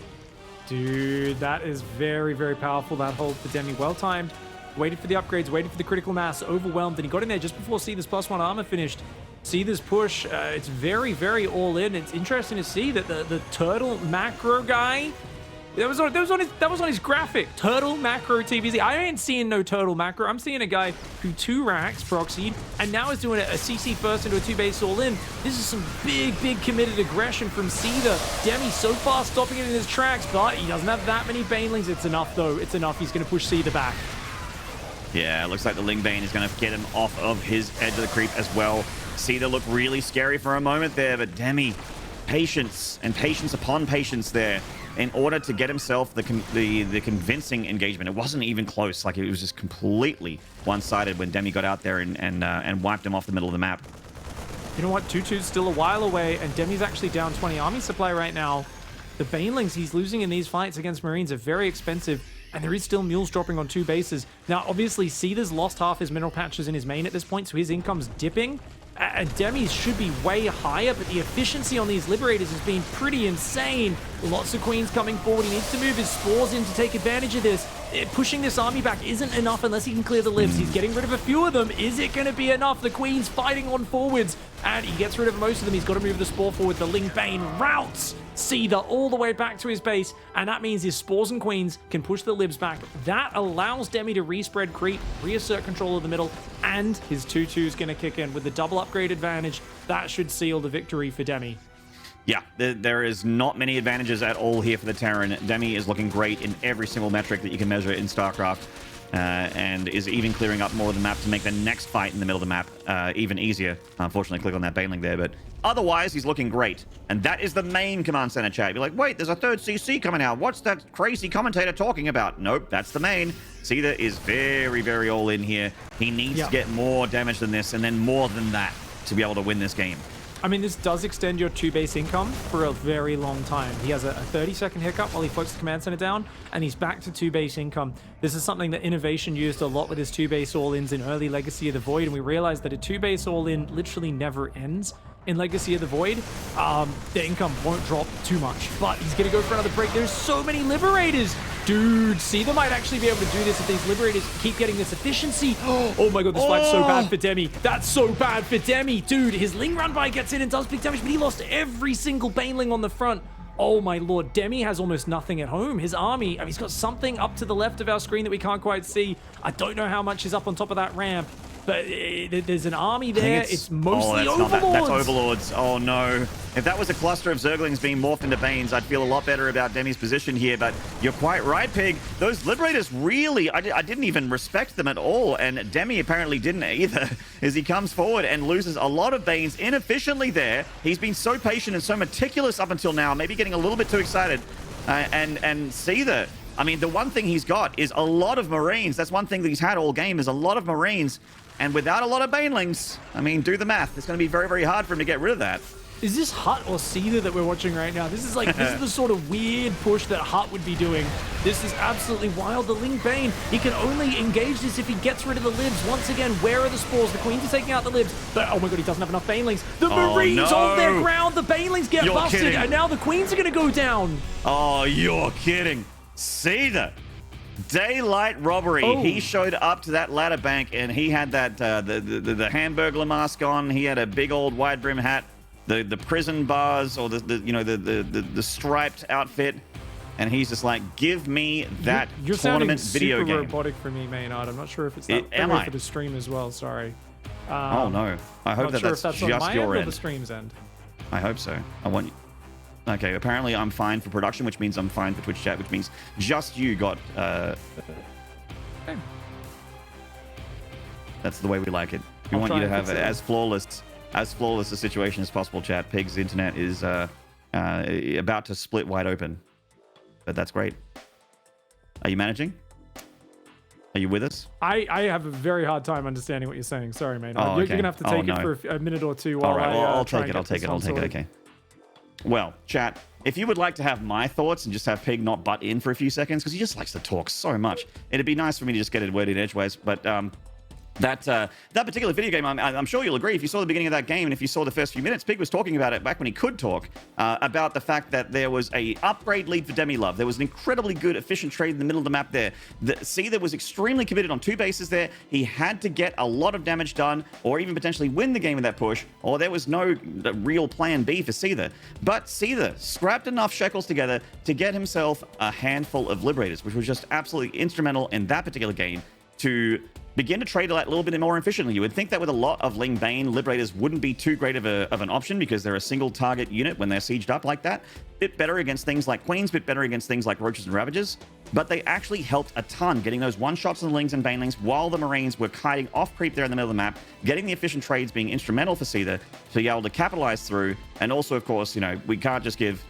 Dude, that is very, very powerful, that hold for Demi. Well-timed. Waited for the upgrades, waited for the critical mass, overwhelmed, and he got in there just before Seither's +1 armor finished. Seither's push, it's very, very all in. It's interesting to see that the turtle macro guy, that was on his graphic. Turtle macro TVZ. I ain't seeing no turtle macro. I'm seeing a guy who 2 racks proxied and now is doing a CC first into a 2-base all in. This is some big committed aggression from Seither. Demi so far stopping it in his tracks, but he doesn't have that many banelings. It's enough though. It's enough. He's going to push Seither back. Yeah, it looks like the Ling Bane is going to get him off of his edge of the creep as well. Seither looked really scary for a moment there, but Demi, patience and patience upon patience there in order to get himself the convincing engagement. It wasn't even close. Like, it was just completely one-sided when Demi got out there and wiped him off the middle of the map. You know what? 2-2's still a while away, and Demi's actually down 20 army supply right now. The banelings he's losing in these fights against Marines are very expensive, and there is still mules dropping on 2 bases. Now, obviously, Seither's lost half his mineral patches in his main at this point, so his income's dipping. Demi's should be way higher, but the efficiency on these Liberators has been pretty insane. Lots of Queens coming forward. He needs to move his spores in to take advantage of this. Pushing this army back isn't enough unless he can clear the libs. He's getting rid of a few of them. Is it going to be enough? The Queen's fighting on forwards, and he gets rid of most of them. He's got to move the spore forward. The Ling Bane routes Seither all the way back to his base, and that means his spores and Queens can push the libs back. That allows Demi to respread creep, reassert control of the middle, and his 2-2 is going to kick in with the double upgrade advantage. That should seal the victory for Demi. Yeah, there is not many advantages at all here for the Terran. Demi is looking great in every single metric that you can measure in StarCraft, and is even clearing up more of the map to make the next fight in the middle of the map even easier. Unfortunately, click on that baneling there, but otherwise, he's looking great. And that is the main command center chat. You're like, wait, there's a 3rd CC coming out. What's that crazy commentator talking about? Nope, that's the main. Seither is very, very all in here. He needs to get more damage than this, and then more than that to be able to win this game. I mean, this does extend your 2-base income for a very long time. He has a 30-second hiccup while he floats the command center down, and he's back to 2-base income. This is something that Innovation used a lot with his 2-base all-ins in early Legacy of the Void, and we realized that a 2-base all-in literally never ends. In Legacy of the Void, the income won't drop too much, but he's going to go for another break. There's so many Liberators. Dude, Seither might actually be able to do this if these Liberators keep getting this efficiency. Oh my god, this fight's so bad for Demi. That's so bad for Demi. Dude, his Ling run by gets in and does big damage, but he lost every single baneling on the front. Oh my lord, Demi has almost nothing at home. His army, I mean, he's got something up to the left of our screen that we can't quite see. I don't know how much is up on top of that ramp, but there's an army there. It's mostly Overlords. That's Overlords. Oh no. If that was a cluster of Zerglings being morphed into Banes, I'd feel a lot better about Demi's position here, but you're quite right, Pig. Those Liberators really, I didn't even respect them at all, and Demi apparently didn't either, as he comes forward and loses a lot of Banes inefficiently there. He's been so patient and so meticulous up until now, maybe getting a little bit too excited. And Seither, I mean, the one thing he's got is a lot of Marines. That's one thing that he's had all game, is a lot of Marines. And without a lot of banelings, I mean, do the math. It's going to be very, very hard for him to get rid of that. Is this Hut or Seither that we're watching right now? This is like, this is the sort of weird push that Hut would be doing. This is absolutely wild. The Ling Bane, he can only engage this if he gets rid of the libs. Once again, where are the spores? The Queens are taking out the libs, but oh my god, he doesn't have enough banelings. The Marines hold their ground. The banelings get busted, and now the Queens are going to go down. Oh, you're kidding. Seither. Daylight robbery. He showed up to that ladder bank, and he had that the Hamburglar mask on. He had a big old wide brim hat, the prison bars, or the striped outfit, and he's just like, give me that you're tournament video game. You're robotic for me, Maynard. I'm not sure if it's that way for the stream as well. Sorry. Oh no. I hope that's just on my your end end. Or the stream's end. I hope so. I want you. Okay, apparently I'm fine for production, which means I'm fine for Twitch chat, which means just you got... That's the way we like it. We want you to have as flawless a situation as possible, chat. Pig's internet is about to split wide open. But that's great. Are you managing? Are you with us? I have a very hard time understanding what you're saying. Sorry, man. Oh, You're going to have to take it for a minute or two while I'll take it. Okay. Well, chat, if you would like to have my thoughts and just have Pig not butt in for a few seconds, because he just likes to talk so much, it'd be nice for me to just get a word in edgeways. But that particular video game, I'm sure you'll agree, if you saw the beginning of that game and if you saw the first few minutes, Pig was talking about it back when he could talk, about the fact that there was a upgrade lead for Demi Love. There was an incredibly good, efficient trade in the middle of the map there. Seither was extremely committed on 2 bases there. He had to get a lot of damage done or even potentially win the game with that push, or there was no real plan B for Seither. But Seither scrapped enough shekels together to get himself a handful of Liberators, which was just absolutely instrumental in that particular game to begin to trade a little bit more efficiently. You would think that with a lot of Ling Bane, Liberators wouldn't be too great of an option because they're a single target unit when they're sieged up like that. Bit better against things like Queens, bit better against things like Roaches and Ravagers, but they actually helped a ton getting those one-shots on the Lings and Banelings while the Marines were kiting off creep there in the middle of the map, getting the efficient trades being instrumental for Seither to be able to capitalize through. And also, of course, you know, we can't just give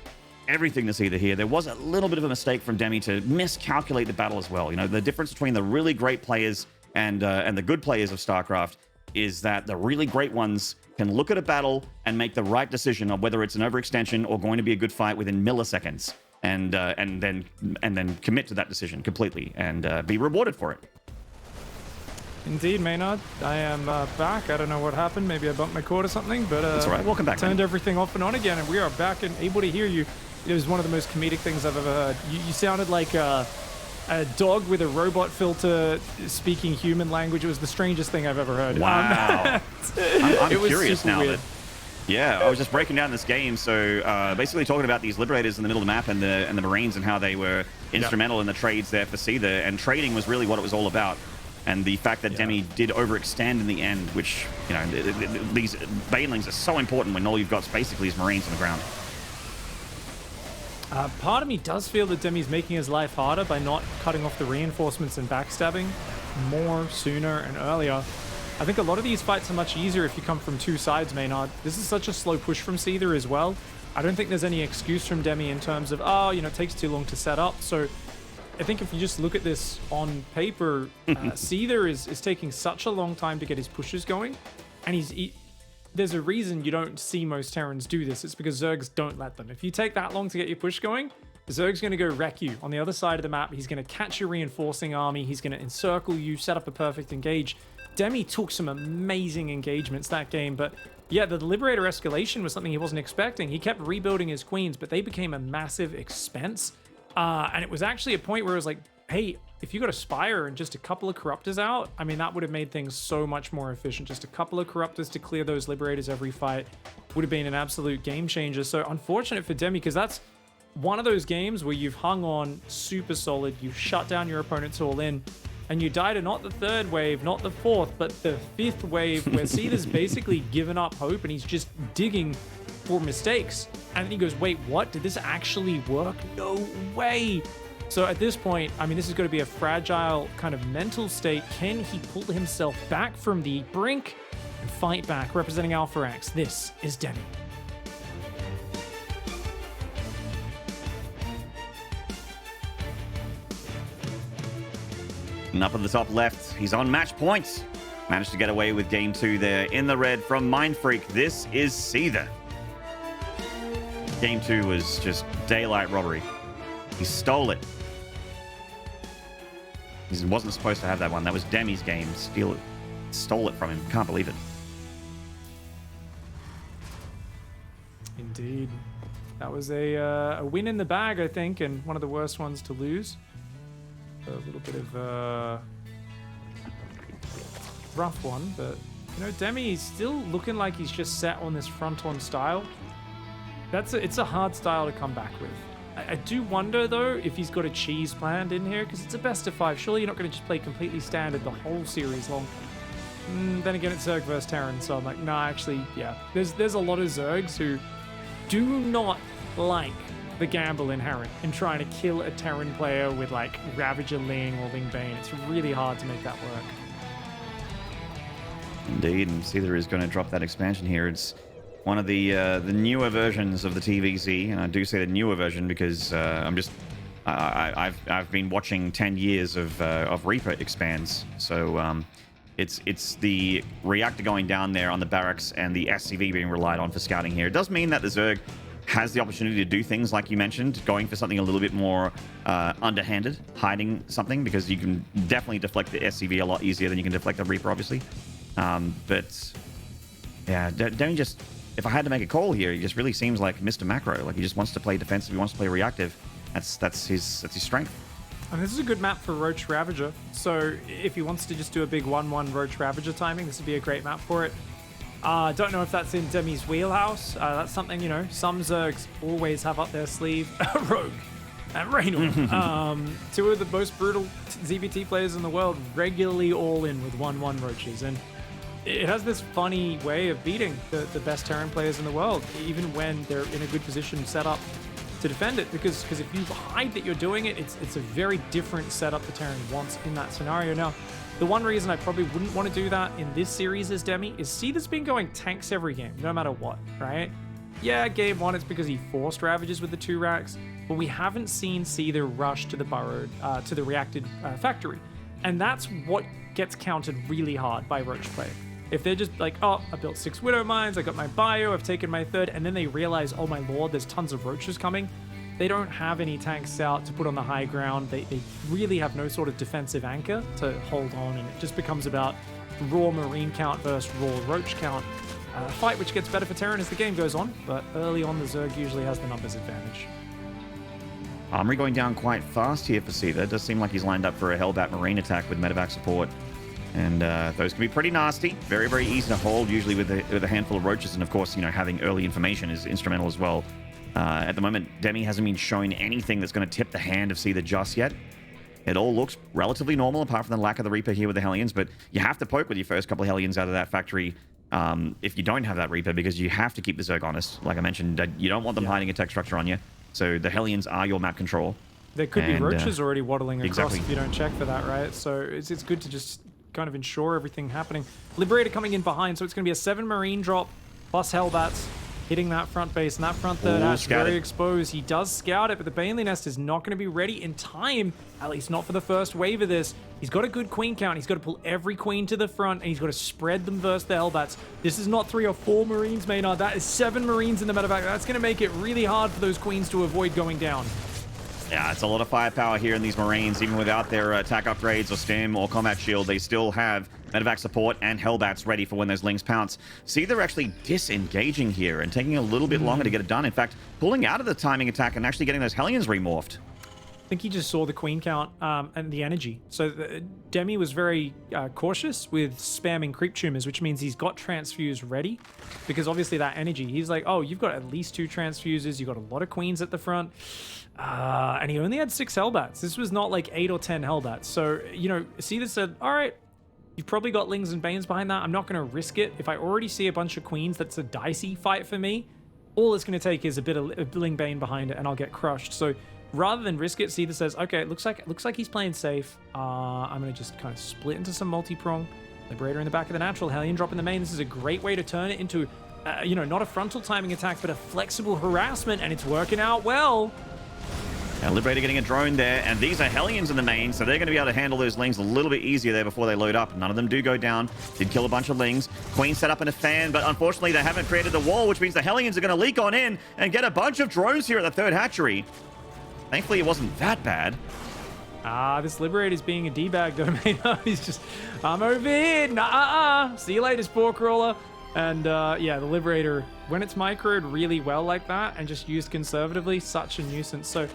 everything to Seither here. There was a little bit of a mistake from Demi to miscalculate the battle as well. You know, the difference between the really great players and the good players of StarCraft is that the really great ones can look at a battle and make the right decision on whether it's an overextension or going to be a good fight within milliseconds, and then commit to that decision completely and be rewarded for it. Indeed, Maynard. I am back. I don't know what happened. Maybe I bumped my cord or something, but That's all right. Welcome back. Turned everything off and on again, and we are back and able to hear you. It was one of the most comedic things I've ever heard. You sounded like a dog with a robot filter speaking human language. It was the strangest thing I've ever heard. Wow. I'm curious now. Weird. Yeah, I was just breaking down this game. So basically talking about these Liberators in the middle of the map and the Marines and how they were instrumental in the trades there for Seither. And trading was really what it was all about. And the fact that Demi did overextend in the end, which, you know, these Banelings are so important when all you've got is basically is Marines on the ground. Part of me does feel that Demi's making his life harder by not cutting off the reinforcements and backstabbing more, sooner, and earlier. I think a lot of these fights are much easier if you come from 2 sides, Maynard. This is such a slow push from Seither as well. I don't think there's any excuse from Demi in terms of, oh, you know, it takes too long to set up. So I think if you just look at this on paper, Seither is taking such a long time to get his pushes going, and there's a reason you don't see most Terrans do this. It's because Zergs don't let them. If you take that long to get your push going, Zerg's going to go wreck you. On the other side of the map, he's going to catch your reinforcing army. He's going to encircle you, set up a perfect engage. Demi took some amazing engagements that game, but yeah, the Liberator escalation was something he wasn't expecting. He kept rebuilding his queens, but they became a massive expense. And it was actually a point where it was like, hey, if you got a Spire and just a couple of Corruptors out, I mean, that would have made things so much more efficient. Just a couple of Corruptors to clear those Liberators every fight would have been an absolute game changer. So unfortunate for Demi, because that's one of those games where you've hung on super solid, you've shut down your opponents all in, and you die to not the 3rd wave, not the 4th, but the 5th wave, where Seither's basically given up hope and he's just digging for mistakes. And then he goes, wait, what? Did this actually work? No way. So at this point, I mean, this is going to be a fragile kind of mental state. Can he pull himself back from the brink and fight back? Representing Alpha X, this is Demi. And up at the top left, he's on match points. Managed to get away with game 2 there in the red from Mind Freak. This is Seither. Game 2 was just daylight robbery. He stole it. He wasn't supposed to have that one. That was Demi's game. Stole it from him. Can't believe it. Indeed. That was a win in the bag, I think, and one of the worst ones to lose. A little bit of a rough one, but, you know, Demi is still looking like he's just set on this front-on style. It's a hard style to come back with. I do wonder, though, if he's got a cheese planned in here, because it's a best of 5. Surely you're not going to just play completely standard the whole series long. Then again, it's Zerg versus Terran, so I'm like, nah, actually, yeah. There's a lot of Zergs who do not like the gamble inherent in trying to kill a Terran player with, like, Ravager Ling or Ling Bane. It's really hard to make that work. Indeed, and Seither is going to drop that expansion here. It's one of the newer versions of the TVZ, and I do say the newer version because I've been watching 10 years of Reaper expands, so it's the reactor going down there on the barracks and the SCV being relied on for scouting here. It does mean that the Zerg has the opportunity to do things like you mentioned, going for something a little bit more underhanded, hiding something, because you can definitely deflect the SCV a lot easier than you can deflect the Reaper, obviously. But yeah, Demi just, if I had to make a call here, he just really seems like Mr. Macro. Like he just wants to play defensive, he wants to play reactive. That's his strength. And this is a good map for Roach Ravager. So if he wants to just do a big 1-1 Roach Ravager timing, this would be a great map for it. Don't know if that's in Demi's wheelhouse. That's something, you know, some Zergs always have up their sleeve. Rogue and Raynor. Two of the most brutal ZBT players in the world, regularly all in with 1-1 Roaches. And it has this funny way of beating the best Terran players in the world, even when they're in a good position set up to defend it, because if you hide that you're doing it, it's a very different setup the Terran wants in that scenario. Now, the one reason I probably wouldn't want to do that in this series as Demi is Seither's been going tanks every game, no matter what, right? Yeah, game 1, it's because he forced Ravages with the 2 racks, but we haven't seen Seither rush to the burrowed, to the reacted factory. And that's what gets countered really hard by Roach play. If they're just like, oh, I built 6 Widow Mines, I got my bio, I've taken my 3rd, and then they realize, oh my lord, there's tons of Roaches coming, they don't have any tanks out to put on the high ground. They really have no sort of defensive anchor to hold on, and it just becomes about raw Marine count versus raw Roach count. A fight which gets better for Terran as the game goes on, but early on the Zerg usually has the numbers advantage. Armory going down quite fast here for Seither. Does seem like he's lined up for a Hellbat Marine attack with medevac support. And those can be pretty nasty. Very, very easy to hold, usually with a handful of Roaches. And of course, you know, having early information is instrumental as well. At the moment, Demi hasn't been showing anything that's going to tip the hand of Seither just yet. It all looks relatively normal, apart from the lack of the Reaper here with the Hellions. But you have to poke with your first couple of Hellions out of that factory if you don't have that Reaper, because you have to keep the Zerg honest. Like I mentioned, you don't want them hiding a tech structure on you. So the Hellions are your map control. There could be Roaches already waddling across exactly. if you don't check for that, right? So it's good to just kind of ensure everything happening. Liberator coming in behind, so it's going to be a 7 Marine drop plus Hellbats hitting that front base, and that front third hatch very exposed. He does scout it, but the Baneley Nest is not going to be ready in time, at least not for the first wave of this. He's got a good queen count. He's got to pull every queen to the front, and he's got to spread them versus the Hellbats. This is not 3 or 4 Marines, Maynard. That is 7 Marines in the medevac. That's going to make it really hard for those queens to avoid going down. Yeah, it's a lot of firepower here in these Marines. Even without their attack upgrades or stim or combat shield, they still have medevac support and Hellbats ready for when those Lings pounce. See, they're actually disengaging here and taking a little bit longer to get it done. In fact, pulling out of the timing attack and actually getting those Hellions remorphed. I think he just saw the queen count and the energy. So Demi was very cautious with spamming creep tumors, which means he's got transfuse ready, because obviously that energy, he's like, oh, you've got at least 2 transfuses, you've got a lot of queens at the front, and he only had 6 Hellbats. This was not like 8 or 10 Hellbats. So, you know, Seither said, all right, you've probably got Lings and Banes behind that. I'm not going to risk it. If I already see a bunch of queens, that's a dicey fight for me. All it's going to take is a bit of Ling Bane behind it, and I'll get crushed. So rather than risk it, Seither says, okay, it looks like he's playing safe. I'm going to just kind of split into some multi-prong. Liberator in the back of the natural, Hellion drop in the main. This is a great way to turn it into, you know, not a frontal timing attack, but a flexible harassment, and it's working out well. Now, Liberator getting a drone there, and these are Hellions in the main, so they're going to be able to handle those Lings a little bit easier there before they load up. None of them do go down. Did kill a bunch of Lings. Queen set up in a fan, but unfortunately they haven't created the wall, which means the Hellions are going to leak on in and get a bunch of drones here at the 3rd hatchery. Thankfully, it wasn't that bad. This Liberator's being a D-bag though, mate. He's just, I'm over here. Nah, see you later, Spore Crawler. And yeah, the Liberator, when it's microed really well like that and just used conservatively, such a nuisance. So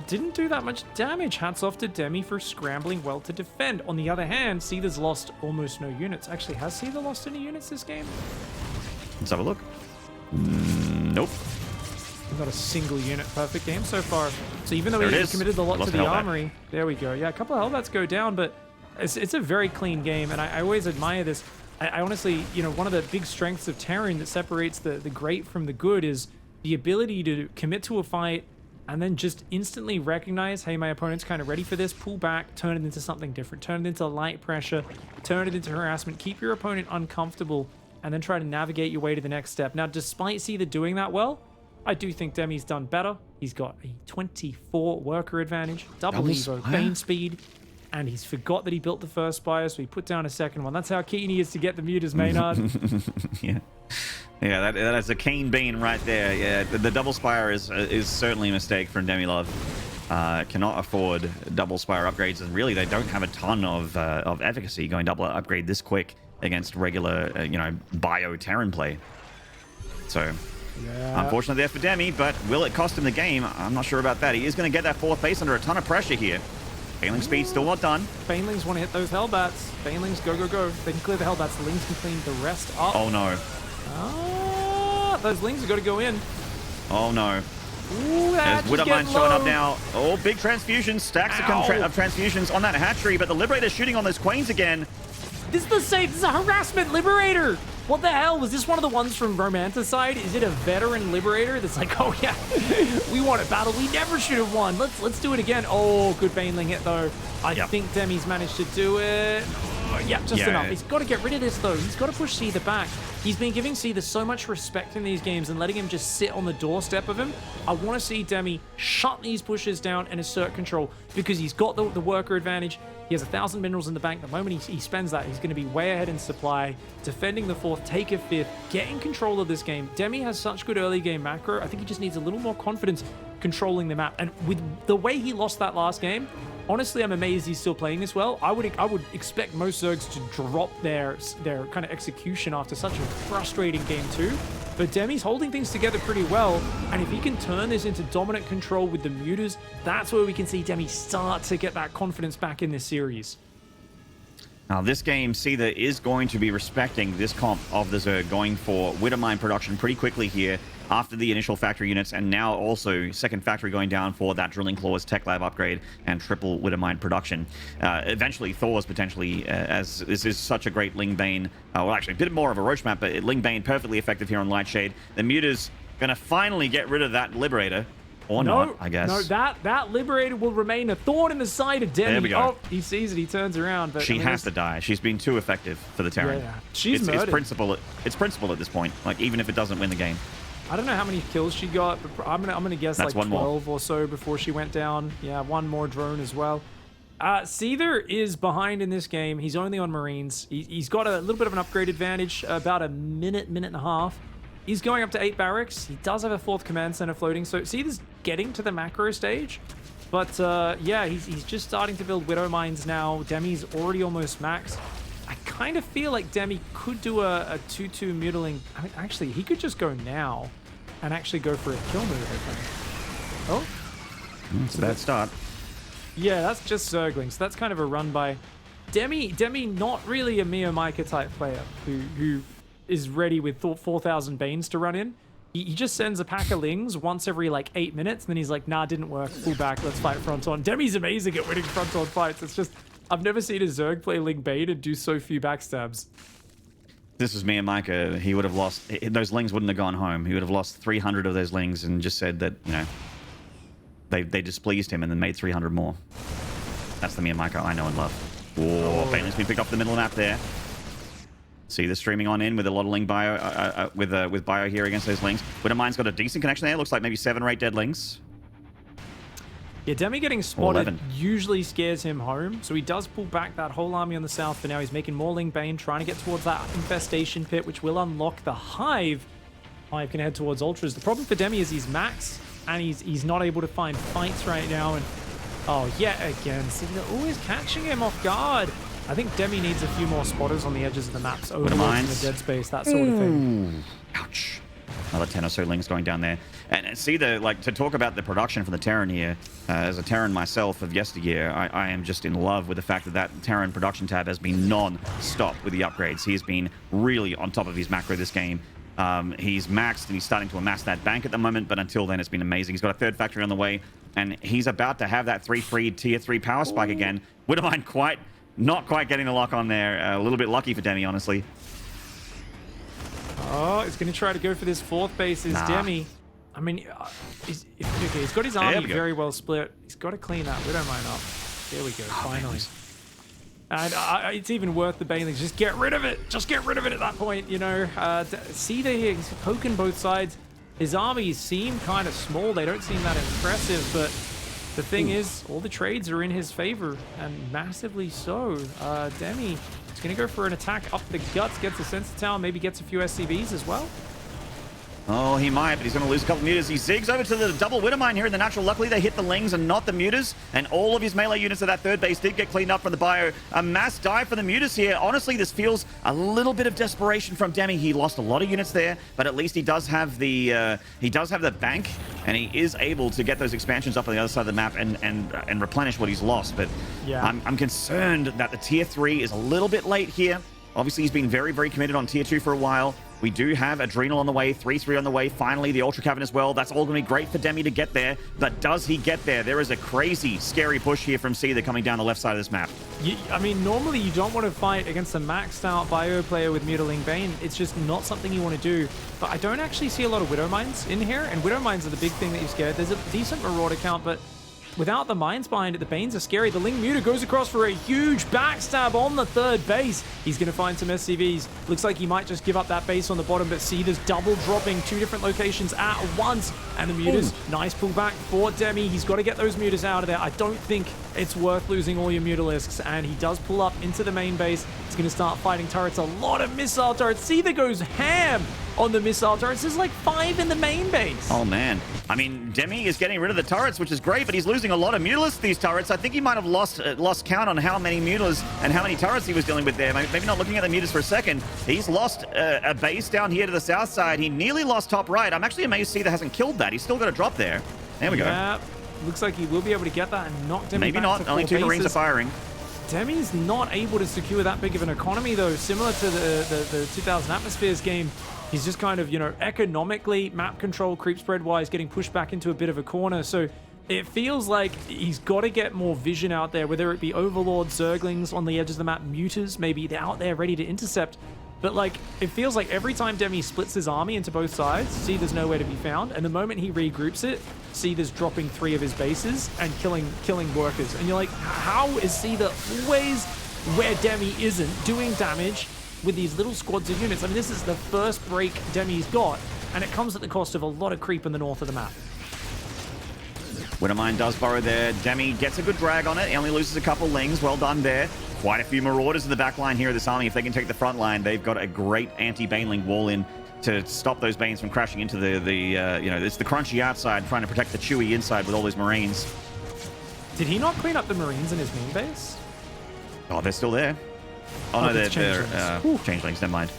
didn't do that much damage. Hats off to Demi for scrambling well to defend. On the other hand, Seither's lost almost no units. Actually, has Seither lost any units this game? Let's have a look. Nope. Not a single unit. Perfect game so far. So even though he committed the lot to the armory, there we go. Yeah, a couple of Hellbats go down, but it's a very clean game, and I always admire this. I honestly, you know, one of the big strengths of Terran that separates the great from the good is the ability to commit to a fight and then just instantly recognize, hey, my opponent's kind of ready for this, pull back, turn it into something different, turn it into light pressure, turn it into harassment, keep your opponent uncomfortable, and then try to navigate your way to the next step. Now, despite Seither doing that well, I do think Demi's done better. He's got a 24 worker advantage, double Evo, Bane speed, and he's forgot that he built the first spire, so he put down a second one. That's how keen he is to get the mutas, Maynard. Yeah. Yeah, that's a keen bean right there. Yeah, the double spire is certainly a mistake from Demi Love. Cannot afford double spire upgrades, and really they don't have a ton of efficacy going double upgrade this quick against regular, bio Terran play. So, yeah. Unfortunately there for Demi, but will it cost him the game? I'm not sure about that. He is going to get that fourth base under a ton of pressure here. Baneling speed still not done. Banelings want to hit those Hellbats. Banelings, go, go, go. They can clear the Hellbats. The Lings can clean the rest up. Oh, no. Ah, those Lings have got to go in. Oh, no. Ooh, There's Widowmine showing up now. Oh, big transfusions. Stacks of transfusions on that hatchery, but the Liberator's shooting on those Queens again. This is the same. This is a harassment Liberator. What the hell? Was this one of the ones from Romanticide? Is it a veteran Liberator that's like, oh yeah, we want a battle we never should have won. Let's do it again. Oh, good Baneling hit though. I think Demi's managed to do it. Oh, yeah, just enough. He's got to get rid of this though. He's got to push Seither back. He's been giving Seither so much respect in these games and letting him just sit on the doorstep of him. I want to see Demi shut these pushes down and assert control because he's got the worker advantage. He has 1,000 minerals in the bank. The moment he spends that, he's going to be way ahead in supply, defending the fourth, take a fifth, getting control of this game. Demi has such good early game macro. I think he just needs a little more confidence controlling the map. And with the way he lost that last game, honestly, I'm amazed he's still playing this well. I would expect most Zergs to drop their kind of execution after such a frustrating game too. But Demi's holding things together pretty well, and if he can turn this into dominant control with the Mutas, that's where we can see Demi start to get that confidence back in this series. Now, this game, Seither is going to be respecting this comp of the Zerg, going for Widowmine production pretty quickly here after the initial factory units, and now also second factory going down for that Drilling Claws Tech Lab upgrade and triple Widowmine production. Eventually, Thor's potentially, as this is such a great Ling Bane, well, actually, a bit more of a Roach map, but Ling Bane perfectly effective here on Lightshade. The Muta's going to finally get rid of that Liberator. Or not, I guess. No, that Liberator will remain a thorn in the side of Demi. There we go. Oh, he sees it, he turns around. But she has to die. She's been too effective for the Terran. Yeah. She's murdered. It's principle at this point, like even if it doesn't win the game. I don't know how many kills she got, but I'm gonna guess that's like 12 more. or so before she went down. Yeah, one more drone as well. Seither is behind in this game. He's only on Marines. He's got a little bit of an upgrade advantage, about a minute and a half. He's going up to 8 barracks. He does have a 4th command center floating, so Seither's getting to the macro stage. But yeah, he's just starting to build Widow Mines now. Demi's already almost maxed. I kind of feel like Demi could do a 2-2 mutiling. I mean, actually, he could just go now and actually go for a kill move, I think. Oh. It's a bad start. Yeah, that's just Zergling. So that's kind of a run by Demi. Demi, not really a Mio Micah type player who is ready with 4,000 Banes to run in. He just sends a pack of Lings once every like 8 minutes, and then he's like, nah, didn't work. Pull back, let's fight front on. Demi's amazing at winning front on fights. It's just, I've never seen a Zerg play Ling Bane and do so few backstabs. This was me and Micah. He would have lost, those Lings wouldn't have gone home. He would have lost 300 of those Lings and just said that, they displeased him and then made 300 more. That's the me and Micah I know and love. Whoa, Baneling's been picked off the middle of the map there. See the streaming on in with a lot of Ling bio, with bio here against those Lings. Widowmine's got a decent connection there. Looks like maybe 7 or 8 dead Lings. Yeah, Demi getting spotted usually scares him home, so he does pull back that whole army on the south for now. He's making more Ling Bane, trying to get towards that infestation pit, which will unlock the Hive. Hive can head towards Ultras. The problem for Demi is he's maxed, and he's not able to find fights right now. And oh, yet again, see, they're always catching him off guard. I think Demi needs a few more spotters on the edges of the maps, overlooking the dead space, that sort of thing. Ouch. Another 10 or so Lings going down there. And see, to talk about the production for the Terran here, as a Terran myself of yesteryear, I am just in love with the fact that Terran production tab has been non-stop with the upgrades. He has been really on top of his macro this game. He's maxed and he's starting to amass that bank at the moment, but until then it's been amazing. He's got a 3rd factory on the way, and he's about to have that 3-free tier 3 power spike again. Widowmine not quite getting the lock on there. A little bit lucky for Demi, honestly. Oh, he's going to try to go for this 4th base. Is Demi. I mean, he's got his army very well split. He's got to clean that Widowmine up. There we go, finally. And it's even worth the Banelings. Just get rid of it. Just get rid of it at that point, Seither here, he's poking both sides. His armies seem kind of small. They don't seem that impressive, but the thing is, all the trades are in his favor, and massively so. Demi is going to go for an attack up the guts, gets a sensor tower, maybe gets a few SCVs as well. Oh, he might, but he's going to lose a couple of mutas. He zigs over to the double Widowmine here in the natural. Luckily, they hit the Lings and not the mutas, and all of his melee units at that third base did get cleaned up from the bio. A mass dive for the mutas here. Honestly, this feels a little bit of desperation from Demi. He lost a lot of units there, but at least he does have the bank, and he is able to get those expansions up on the other side of the map and replenish what he's lost. But yeah, I'm concerned that the tier 3 is a little bit late here. Obviously, he's been very, very committed on tier 2 for a while. We do have Adrenal on the way, 3-3 on the way, finally the Ultra Cavern as well. That's all going to be great for Demi to get there, but does he get there? There is a crazy, scary push here from Seither coming down the left side of this map. I mean, normally you don't want to fight against a maxed out bio player with Mutiling Bane. It's just not something you want to do. But I don't actually see a lot of Widow Mines in here, and Widow Mines are the big thing that you're scared. There's a decent Marauder count, but without the mines behind it, the Banes are scary. The Ling Muta goes across for a huge backstab on the third base. He's going to find some SCVs. Looks like he might just give up that base on the bottom, but Seither's double dropping 2 different locations at once. And the Mutas, nice pullback for Demi. He's got to get those Mutas out of there. I don't think it's worth losing all your Mutalisks, and he does pull up into the main base. He's going to start fighting turrets, a lot of missile turrets. Seither goes ham on the missile turrets. There's like 5 in the main base. Oh, man. I mean, Demi is getting rid of the turrets, which is great, but he's losing a lot of Mutalisks, these turrets. I think he might have lost count on how many Mutas and how many turrets he was dealing with there. Maybe not looking at the Mutas for a second. He's lost a base down here to the south side. He nearly lost top right. I'm actually amazed Seither hasn't killed that. He's still got a drop there. There we go. Yeah, looks like he will be able to get that and knock Demi Maybe back not. to Only 2 4 Marines are bases. firing. Demi's not able to secure that big of an economy, though. Similar to the 2000 Atmospheres game, he's just kind of, you know, economically, map control, creep spread-wise, getting pushed back into a bit of a corner. So it feels like he's got to get more vision out there, whether it be Overlord, Zerglings on the edges of the map, Mutas, maybe they're out there ready to intercept. But, like, it feels like every time Demi splits his army into both sides, Seither's nowhere to be found. And the moment he regroups it, Seither's dropping 3 of his bases and killing workers. And you're like, how is Seither always where Demi isn't doing damage with these little squads of units? I mean, this is the first break Demi's got, and it comes at the cost of a lot of creep in the north of the map. Widowmine does burrow there. Demi gets a good drag on it. He only loses a couple Lings. Well done there. Quite a few Marauders in the back line here of this army. If they can take the front line, they've got a great anti-Baneling wall in to stop those Banes from crashing into you know, it's the crunchy outside trying to protect the chewy inside with all those Marines. Did he not clean up the Marines in his main base? Oh, they're still there. Oh, no, they're changelings. Never mind.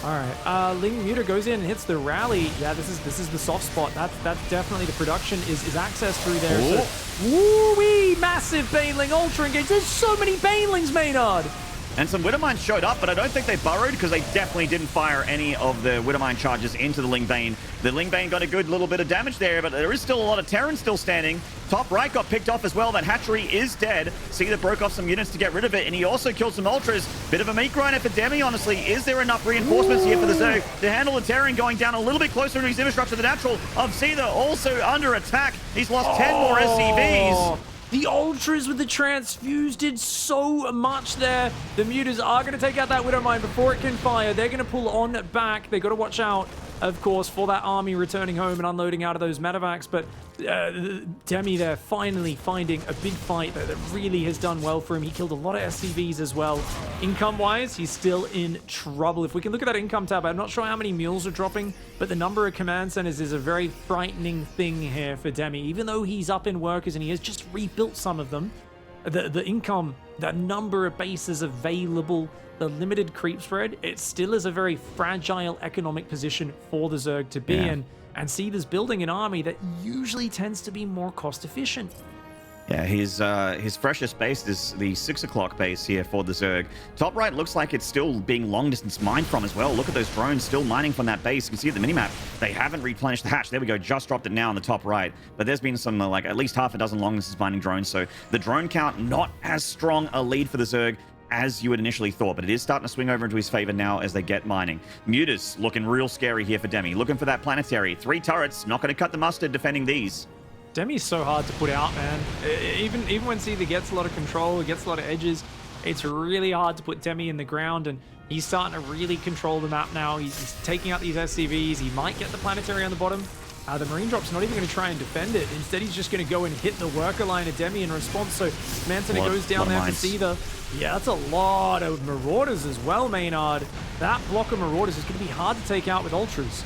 All right, Ling Muta goes in and hits the rally. Yeah, this is the soft spot. That's definitely the production is access through there. Ooh. So, woo-wee, massive Baneling Ultra engage. There's so many Banelings, Maynard. And some Widowmine showed up, but I don't think they burrowed because they definitely didn't fire any of the Widowmine charges into the Ling Bane. The Ling Bane got a good little bit of damage there, but there is still a lot of Terran still standing. Top right got picked off as well. That hatchery is dead. Seither broke off some units to get rid of it, and he also killed some Ultras. Bit of a meat grinder for Demi, honestly. Is there enough reinforcements here for the Zerg to handle the Terran going down a little bit closer to his infrastructure? The natural of Seither also under attack. He's lost 10 more SCVs. The Ultras with the Transfuse did so much there. The Mutas are going to take out that Widowmine before it can fire. They're going to pull on back. They got to watch out, of course, for that army returning home and unloading out of those medevacs. But Demi there finally finding a big fight that really has done well for him. He killed a lot of SCVs as well. Income-wise, he's still in trouble. If we can look at that income tab, I'm not sure how many mules are dropping, but the number of command centers is a very frightening thing here for Demi. Even though he's up in workers and he has just rebuilt some of them, the income, the number of bases available, the limited creep spread, it still is a very fragile economic position for the Zerg to be in. And Seither's building an army that usually tends to be more cost efficient. Yeah, his freshest base is the 6 o'clock base here for the Zerg. Top right looks like it's still being long distance mined from as well. Look at those drones still mining from that base. You can see at the minimap, they haven't replenished the hatch. There we go, just dropped it now on the top right. But there's been some, like at least half a dozen long distance mining drones. So the drone count, not as strong a lead for the Zerg as you had initially thought, but it is starting to swing over into his favor now as they get mining. Mutas looking real scary here for Demi. Looking for that planetary. 3 turrets, not going to cut the mustard defending these. Demi's so hard to put out, man. Even when Seither gets a lot of control, gets a lot of edges, it's really hard to put Demi in the ground, and he's starting to really control the map now. He's taking out these SCVs. He might get the planetary on the bottom. The Marine Drop's not even going to try and defend it. Instead, he's just going to go and hit the worker line of Demi in response. So Manson goes down there for Seither. Yeah, that's a lot of Marauders as well, Maynard. That block of Marauders is going to be hard to take out with Ultras.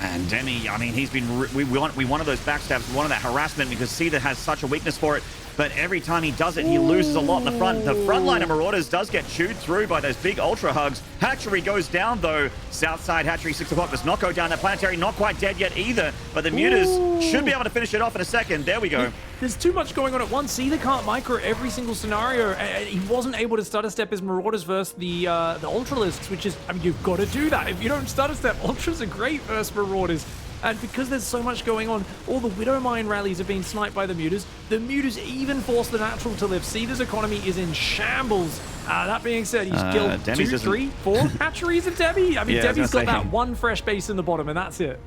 And Demi, I mean, he's been... We wanted those backstabs. We wanted that harassment because Seither has such a weakness for it. But every time he does it, he loses a lot in the front. The front line of Marauders does get chewed through by those big Ultra Hugs. Hatchery goes down, though. Southside Hatchery, 6 o'clock, does not go down. That Planetary not quite dead yet either. But the Mutas should be able to finish it off in a second. There we go. There's too much going on at once. Seither can't micro every single scenario. He wasn't able to stutter step his Marauders versus the Ultralisks, which is, I mean, you've got to do that. If you don't stutter step, Ultras are great versus Marauders. And because there's so much going on, all the Widowmine rallies have been sniped by the Mutas. The Mutas even force the Natural to live. Seither's economy is in shambles. That being said, he's killed Demi's 2, 3, 4 hatcheries of Demi. I mean, Yeah, Demi's got that one fresh base in the bottom, and that's it.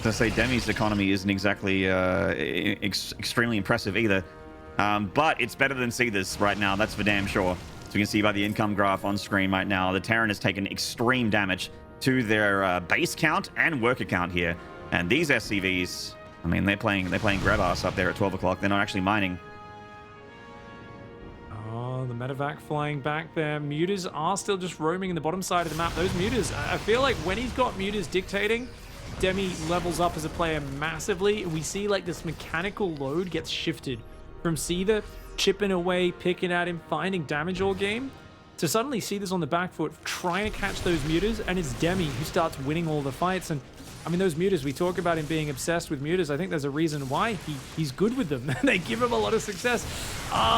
To say Demi's economy isn't exactly extremely impressive either. But it's better than Seither's right now, that's for damn sure. So you can see by the income graph on screen right now, the Terran has taken extreme damage to their base count and worker count here. And these SCVs, I mean, they're playing grab ass up there at 12 o'clock. They're not actually mining. Oh, the medevac flying back there. Mutas are still just roaming in the bottom side of the map. Those Mutas, I feel like when he's got Mutas dictating, Demi levels up as a player massively. We see like this mechanical load gets shifted from Seither chipping away, picking at him, finding damage all game, to suddenly Seither's on the back foot, trying to catch those Mutas, and it's Demi who starts winning all the fights. And I mean, those Mutas, we talk about him being obsessed with Mutas. I think there's a reason why he's good with them. They give him a lot of success.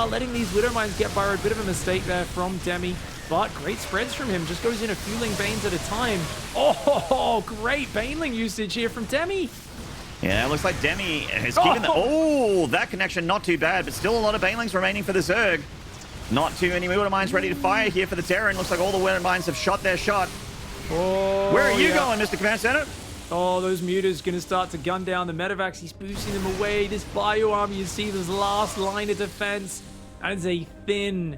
Letting these Widowmines get by, a bit of a mistake there from Demi, but great spreads from him. Just goes in a few Ling Banes at a time. Oh, great Baneling usage here from Demi. Yeah, it looks like Demi has given the... Oh, that connection not too bad, but still a lot of Banelings remaining for the Zerg. Not too many Widowmines ready to fire here for the Terran. Looks like all the Widowmines have shot their shot. Oh, where are you going, Mr. Command Center? Oh, those Mutas going to start to gun down the medevacs. He's boosting them away. This bio army, you see this last line of defense. That is a thin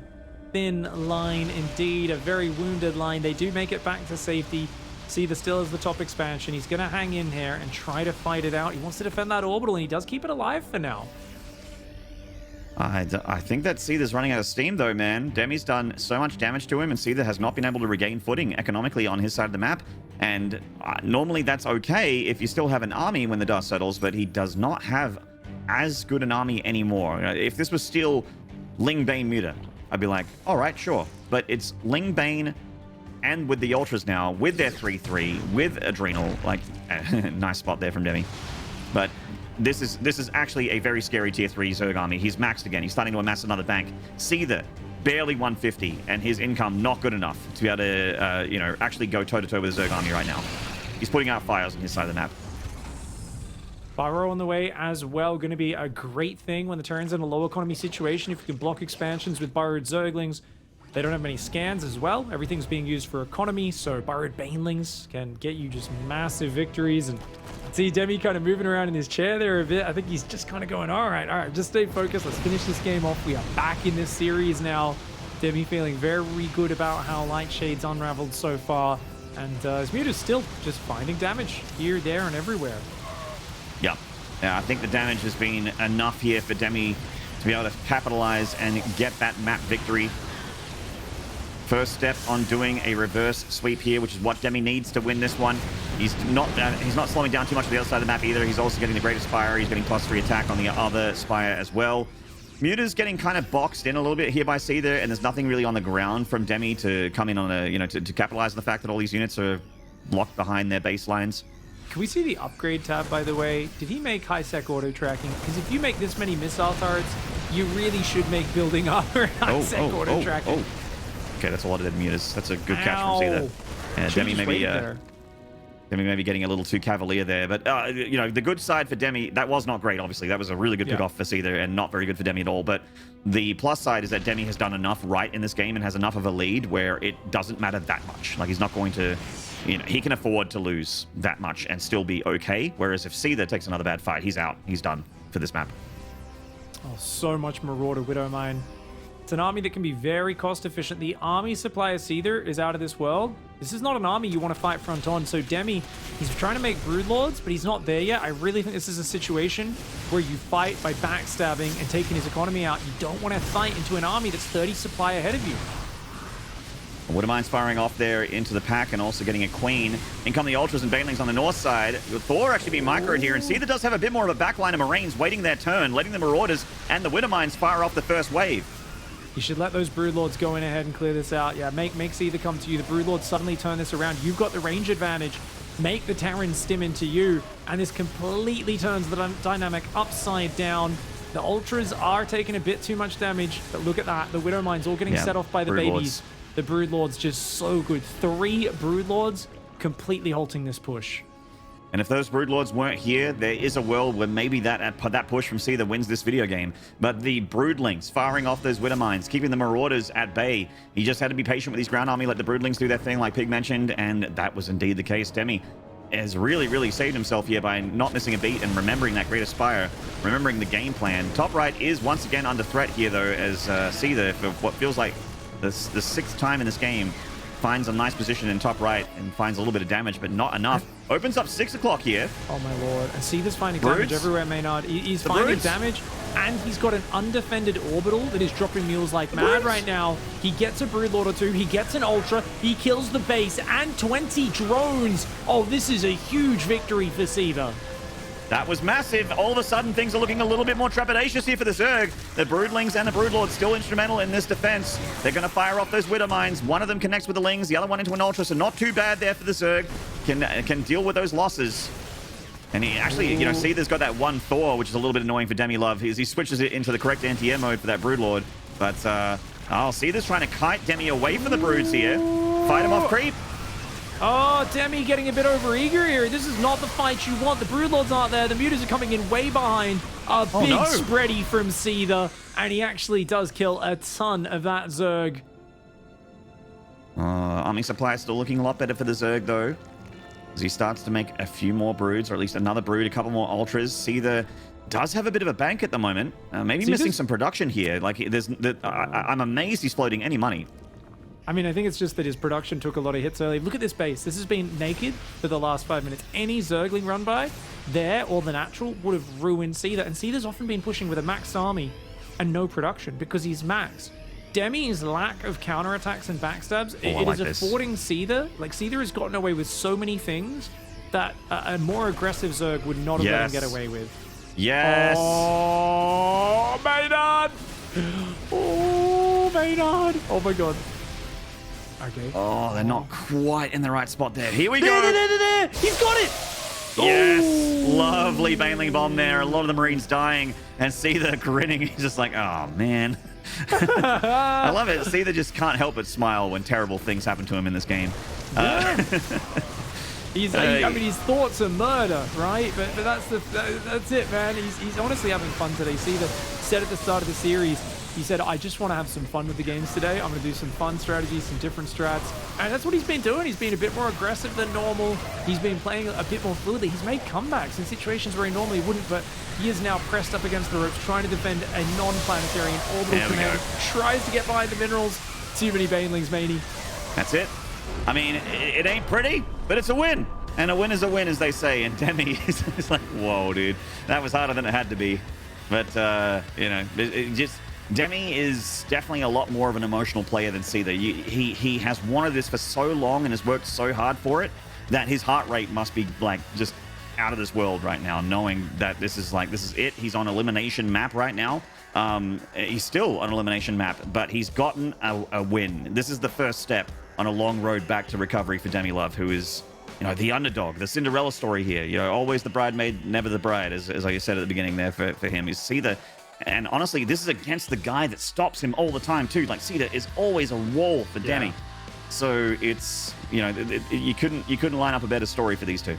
line indeed. A very wounded line. They do make it back to safety. Seither still has the top expansion. He's going to hang in here and try to fight it out. He wants to defend that orbital, and he does keep it alive for now. I think that Seither's running out of steam, though, man. Demi's done so much damage to him, and Seither has not been able to regain footing economically on his side of the map. And normally that's okay if you still have an army when the dust settles, but he does not have as good an army anymore. If this was still Ling Bane Muta, I'd be like, all right, sure. But it's Ling Bane and with the Ultras now, with their 3-3, with Adrenal, like, nice spot there from Demi. But this is actually a very scary tier 3 Zerg army. He's maxed again. He's starting to amass another bank. Seither, barely 150, and his income not good enough to be able to, actually go toe-to-toe with the Zerg army right now. He's putting out fires on his side of the map. Pyro on the way as well. Going to be a great thing when the Terran's in a low economy situation. If you can block expansions with burrowed Zerglings. They don't have many scans as well. Everything's being used for economy, so burrowed Banelings can get you just massive victories. And see Demi kind of moving around in his chair there a bit. I think he's just kind of going, all right, just stay focused. Let's finish this game off. We are back in this series now. Demi feeling very good about how Lightshade's unraveled so far. And his Muta's still just finding damage here, there, and everywhere. Yeah, I think the damage has been enough here for Demi to be able to capitalize and get that map victory. First step on doing a reverse sweep here, which is what Demi needs to win this one. He's not slowing down too much on the other side of the map either. He's also getting the greatest Spire. He's getting +3 attack on the other Spire as well. Muta's getting kind of boxed in a little bit here by Seither, and there's nothing really on the ground from Demi to come in on a, to capitalize on the fact that all these units are locked behind their baselines. Can we see the upgrade tab, by the way? Did he make high-sec auto-tracking? Because if you make this many missile turrets, you really should make building armor high-sec auto-tracking. Okay, that's a lot of dead Mutas. That's a good catch from Seither. Yeah, Demi may be getting a little too cavalier there. But, the good side for Demi, that was not great, obviously. That was a really good pick-off for Seither and not very good for Demi at all. But the plus side is that Demi has done enough right in this game and has enough of a lead where it doesn't matter that much. Like, he's not going to... he can afford to lose that much and still be okay. Whereas if Seither takes another bad fight, he's out. He's done for this map. Oh, so much Marauder Widowmine. It's an army that can be very cost efficient. The army supply of Seither is out of this world. This is not an army you want to fight front on. So Demi, he's trying to make Broodlords, but he's not there yet. I really think this is a situation where you fight by backstabbing and taking his economy out. You don't want to fight into an army that's 30 supply ahead of you. Widowmine's firing off there into the pack and also getting a queen. In come the Ultras and Banelings on the north side. Thor actually being microed here, and Seither does have a bit more of a backline of Marines waiting their turn, letting the Marauders and the Widowmines fire off the first wave. You should let those Broodlords go in ahead and clear this out. Yeah, make Seither come to you. The Broodlords suddenly turn this around. You've got the range advantage. Make the Terrans stim into you, and this completely turns the dynamic upside down. The Ultras are taking a bit too much damage, but look at that. The Widowmines all getting set off by the babies. The Broodlords just so good. 3 Broodlords completely halting this push. And if those Broodlords weren't here, there is a world where maybe that push from Seither wins this video game. But the Broodlings firing off those Widowmines, keeping the Marauders at bay. He just had to be patient with his ground army, let the Broodlings do their thing like Pig mentioned, and that was indeed the case. Demi has really saved himself here by not missing a beat and remembering that Great Aspire, remembering the game plan. Top right is once again under threat here, though, as Seither, for what feels like the 6th time in this game, finds a nice position in top right and finds a little bit of damage, but not enough. Opens up 6 o'clock here. Oh my lord. And Seither's finding damage everywhere, Maynard. He's finding damage, and he's got an undefended orbital that is dropping mules like mad right now. He gets a Broodlord or 2. He gets an Ultra. He kills the base and 20 drones. Oh, this is a huge victory for Seither. That was massive. All of a sudden, things are looking a little bit more trepidatious here for the Zerg. The Broodlings and the Broodlords still instrumental in this defense. They're going to fire off those Widowmines. One of them connects with the Lings, the other one into an Ultra, so not too bad there for the Zerg. Can deal with those losses. And he actually, you know, Seither's got that one Thor, which is a little bit annoying for Demi Love. He switches it into the correct anti-air mode for that Broodlord. But, Seither's trying to kite Demi away from the Broods here. Fight him off creep. Oh, Demi getting a bit overeager here. This is not the fight you want. The Broodlords aren't there. The Mutas are coming in way behind. A big spready from Seither. And he actually does kill a ton of that Zerg. Army supply is still looking a lot better for the Zerg, though. As he starts to make a few more Broods, or at least another Brood, a couple more Ultras. Seither does have a bit of a bank at the moment. Maybe missing some production here. Like, I'm amazed he's floating any money. I mean, I think it's just that his production took a lot of hits early. Look at this base. This has been naked for the last 5 minutes. Any Zergling run by there or the natural would have ruined Seither. And Seither's often been pushing with a maxed army and no production because he's maxed. Demi's lack of counterattacks and backstabs, it is affording Seither. Like, Seither has gotten away with so many things that a more aggressive Zerg would not have let him get away with. Yes. Oh, Maynard. Oh, Maynard. Oh, my God. Okay. Oh, they're not quite in the right spot there. Here we go. There. He's got it. Yes. Ooh. Lovely Baneling bomb there. A lot of the Marines dying. And Seither grinning. He's just like, oh, man. I love it. Seither just can't help but smile when terrible things happen to him in this game. Yeah. I mean, his thoughts are murder, right? But that's it, man. He's honestly having fun today. Seither said at the start of the series, he said, I just want to have some fun with the games today. I'm going to do some fun strategies, some different strats. And that's what he's been doing. He's been a bit more aggressive than normal. He's been playing a bit more fluidly. He's made comebacks in situations where he normally wouldn't, but he is now pressed up against the ropes, trying to defend a non-planetary and orbital command. Tries to get behind the minerals. Too many Banelings, Maney. That's it. I mean, it ain't pretty, but it's a win. And a win is a win, as they say. And Demi is like, whoa, dude. That was harder than it had to be. But, you know, Demi is definitely a lot more of an emotional player than Seither. He has wanted this for so long and has worked so hard for it that his heart rate must be like just out of this world right now, knowing that this is it. He's on elimination map right now. He's still on elimination map, but he's gotten a win. This is the first step on a long road back to recovery for Demi Love, who is, you know, the underdog, the Cinderella story here. You know, always the bridesmaid, never the bride, as I said at the beginning there for him. Is Seither. And honestly, this is against the guy that stops him all the time too. Like, Seither is always a wall for Demi. So it's, you know, you couldn't line up a better story for these two.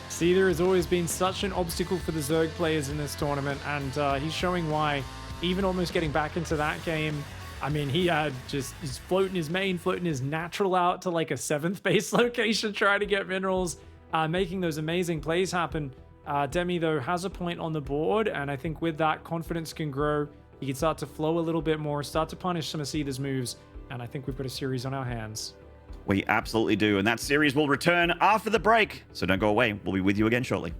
Seither has always been such an obstacle for the Zerg players in this tournament, and he's showing why. Even almost getting back into that game, I mean, he's floating his main, floating his natural out to like a 7th base location, trying to get minerals, making those amazing plays happen. Demi, though, has a point on the board, and I think with that, confidence can grow. He can start to flow a little bit more, start to punish some of Seither's moves, and I think we've got a series on our hands. We absolutely do, and that series will return after the break, so don't go away. We'll be with you again shortly.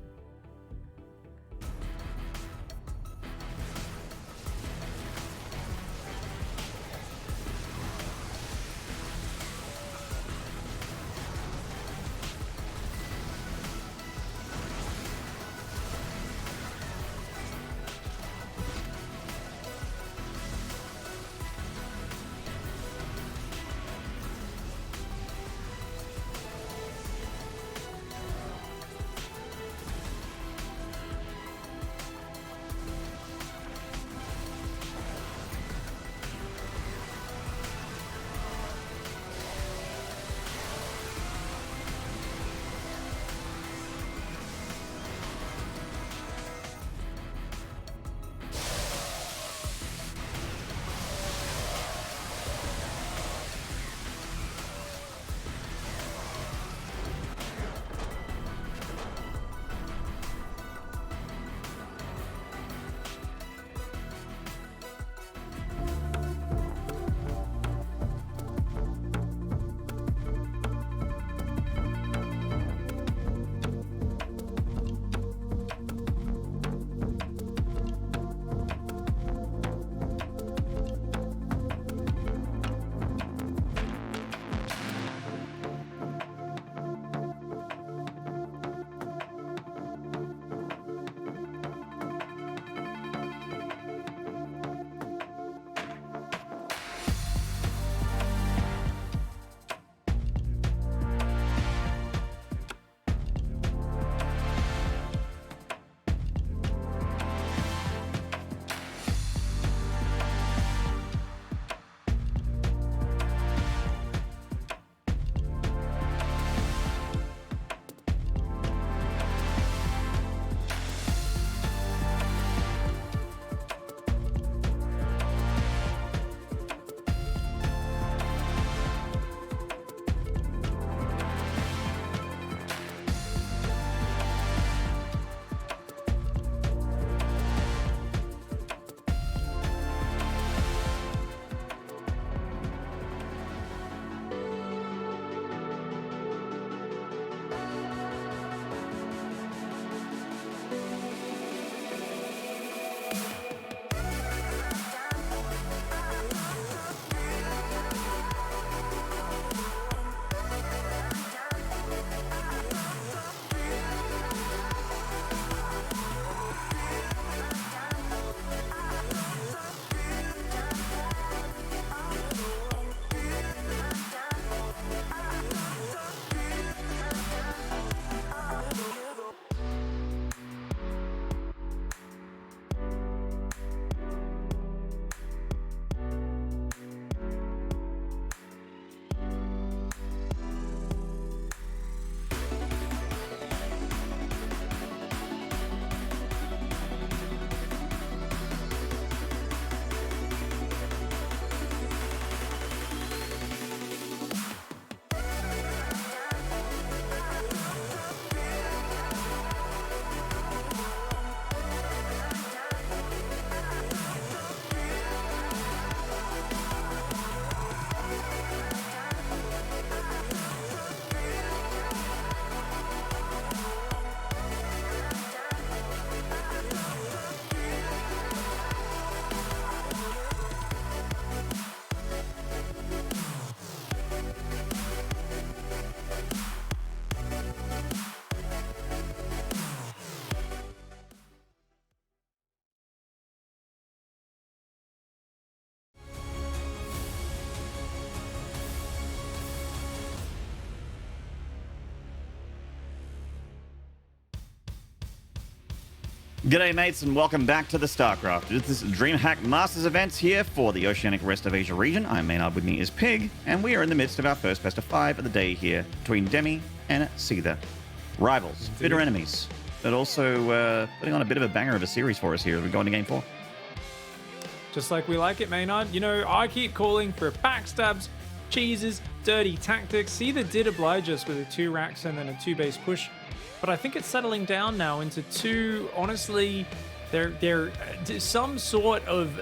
G'day mates and welcome back to the StarCraft. This is DreamHack Masters events here for the Oceanic Rest of Asia region. I'm Maynard, with me is Pig, and we are in the midst of our first best of 5 of the day here between Demi and Seither. Rivals, bitter enemies, but also putting on a bit of a banger of a series for us here as we go into game 4. Just like we like it, Maynard. You know, I keep calling for backstabs, cheeses, dirty tactics. Seither did oblige us with a 2 racks and then a 2 base push. But I think it's settling down now into 2, honestly, they're some sort of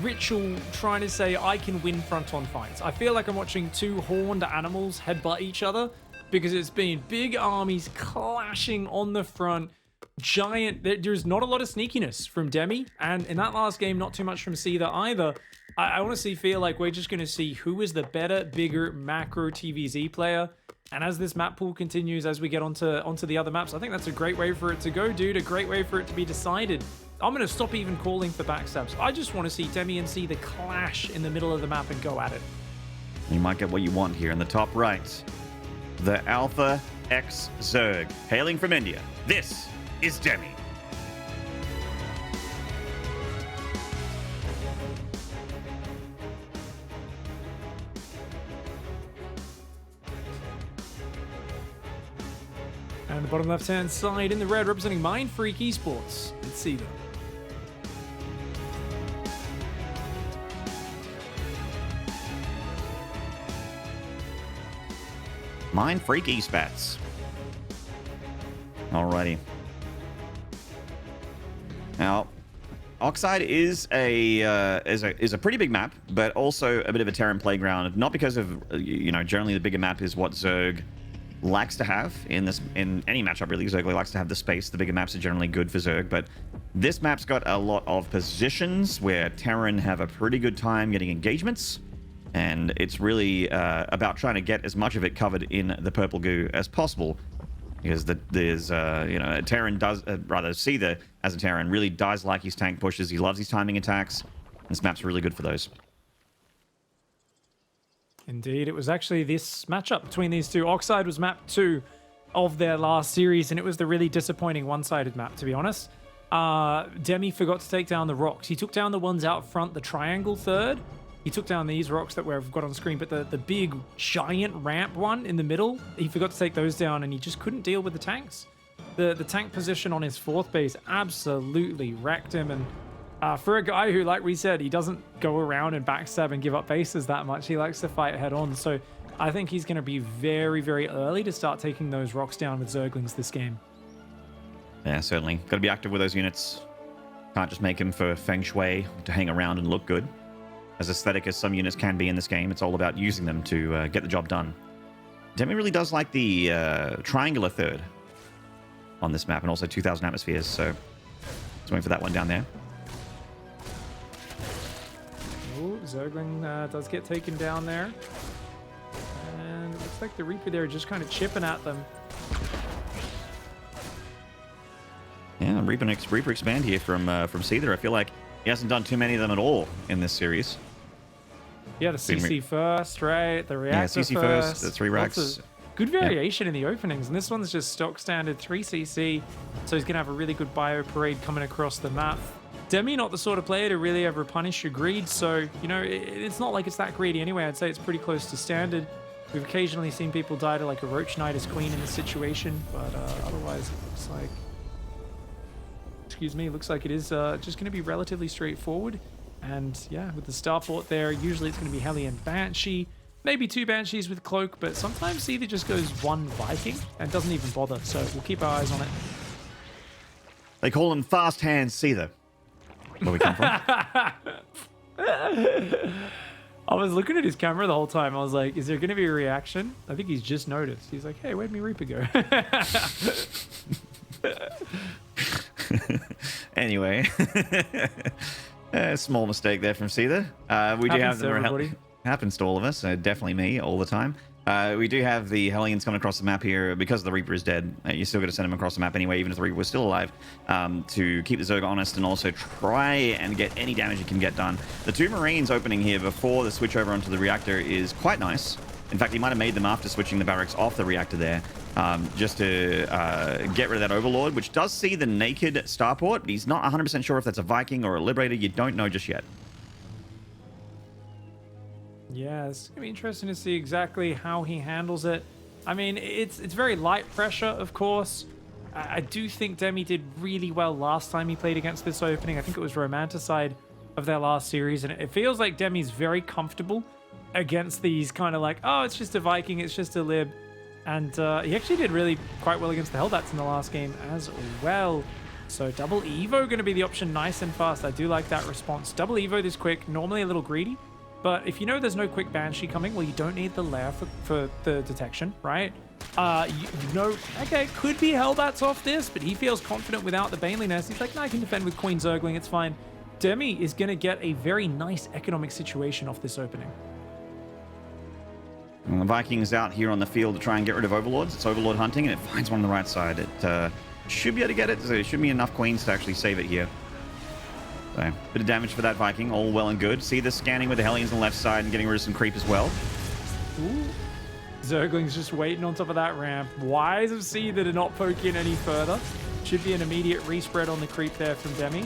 ritual trying to say I can win front-on fights. I feel like I'm watching 2 horned animals headbutt each other because it's been big armies clashing on the front. Giant, there's not a lot of sneakiness from Demi, and in that last game, not too much from Seither either. I honestly feel like we're just going to see who is the better, bigger macro TVZ player. And as this map pool continues, as we get onto the other maps, I think that's a great way for it to go, dude. A great way for it to be decided. I'm going to stop even calling for backstabs. I just want to see Demi and Seither clash in the middle of the map and go at it. You might get what you want here in the top right. The Alpha X Zerg, hailing from India. This is Demi. And the bottom left-hand side in the red, representing Mind Freak Esports. It's Seither. Mind Freak Espats. Alrighty. Now, Oxide is a pretty big map, but also a bit of a Terran playground. Not because of generally the bigger map is what Zerg likes to have in any matchup, really. Zerg likes to have the space. The bigger maps are generally good for Zerg, but this map's got a lot of positions where Terran have a pretty good time getting engagements, and it's really about trying to get as much of it covered in the purple goo as possible, because there's a Terran does rather Seither as a Terran really does like his tank pushes. He loves his timing attacks. This map's really good for those. Indeed, it was actually this matchup between these two. Oxide was map 2 of their last series, and it was the really disappointing one-sided map, to be honest. Demi forgot to take down the rocks. He took down the ones out front, the triangle third. He took down these rocks that we've got on screen, but the big, giant ramp one in the middle, he forgot to take those down, and he just couldn't deal with the tanks. The tank position on his 4th base absolutely wrecked him, and for a guy who, like we said, he doesn't go around and backstab and give up bases that much. He likes to fight head on. So I think he's going to be very, very early to start taking those rocks down with Zerglings this game. Yeah, certainly. Got to be active with those units. Can't just make them for Feng Shui to hang around and look good. As aesthetic as some units can be in this game, it's all about using them to get the job done. Demi really does like the triangular third on this map, and also 2,000 atmospheres. So let's wait for that one down there. Zergling does get taken down there. And it looks like the Reaper there just kind of chipping at them. Yeah, Reaper expand here from Seither. I feel like he hasn't done too many of them at all in this series. Yeah, the CC first, right? The reactor CC first, the 3 racks. Good variation in the openings, and this one's just stock standard 3 CC, so he's going to have a really good bio parade coming across the map. Demi, not the sort of player to really ever punish your greed, so, it's not like it's that greedy anyway. I'd say it's pretty close to standard. We've occasionally seen people die to, like, a Roach Knight as queen in this situation, but otherwise it looks like... Excuse me, it looks like it is just going to be relatively straightforward. And, yeah, with the starport there, usually it's going to be Hellion Banshee, maybe 2 Banshees with Cloak, but sometimes Seither just goes 1 Viking and doesn't even bother, so we'll keep our eyes on it. They call him Fast Hands Seither. Where we come from? I was looking at his camera the whole time. I was like, is there going to be a reaction? I think he's just noticed. He's like, hey, where'd me Reaper go? Anyway, a small mistake there from Seither. We do have everybody. Happens to all of us. Definitely me all the time. We do have the Hellions coming across the map here because the Reaper is dead. You still got to send him across the map anyway, even if the Reaper was still alive, to keep the Zerg honest and also try and get any damage you can get done. The 2 Marines opening here before the switch over onto the reactor is quite nice. In fact, he might have made them after switching the barracks off the reactor there, just to get rid of that Overlord, which does see the naked starport, but he's not 100% sure if that's a Viking or a Liberator. You don't know just yet. Yeah, it's going to be interesting to see exactly how he handles it. I mean, it's very light pressure, of course. I do think Demi did really well last time he played against this opening. I think it was Romanticide of their last series, and it feels like Demi's very comfortable against these kind of like, oh, it's just a Viking, it's just a Lib. And he actually did really quite well against the Hellbats in the last game as well. So double Evo going to be the option nice and fast. I do like that response. Double Evo this quick, normally a little greedy. But if you know there's no quick Banshee coming, well, you don't need the lair for the detection, right? You know, okay, it could be Hellbats off this, but he feels confident without the Baneley Nest. He's like, no, I can defend with Queen Zergling, it's fine. Demi is going to get a very nice economic situation off this opening. And the Vikings out here on the field to try and get rid of Overlords. It's Overlord hunting, and it finds one on the right side. It should be able to get it, so there should be enough Queens to actually save it here. So, bit of damage for that Viking, all well and good. See the scanning with the Hellions on the left side and getting rid of some creep as well. Ooh. Zergling's just waiting on top of that ramp. Wise of Seither to not poke in any further. Should be an immediate respread on the creep there from Demi.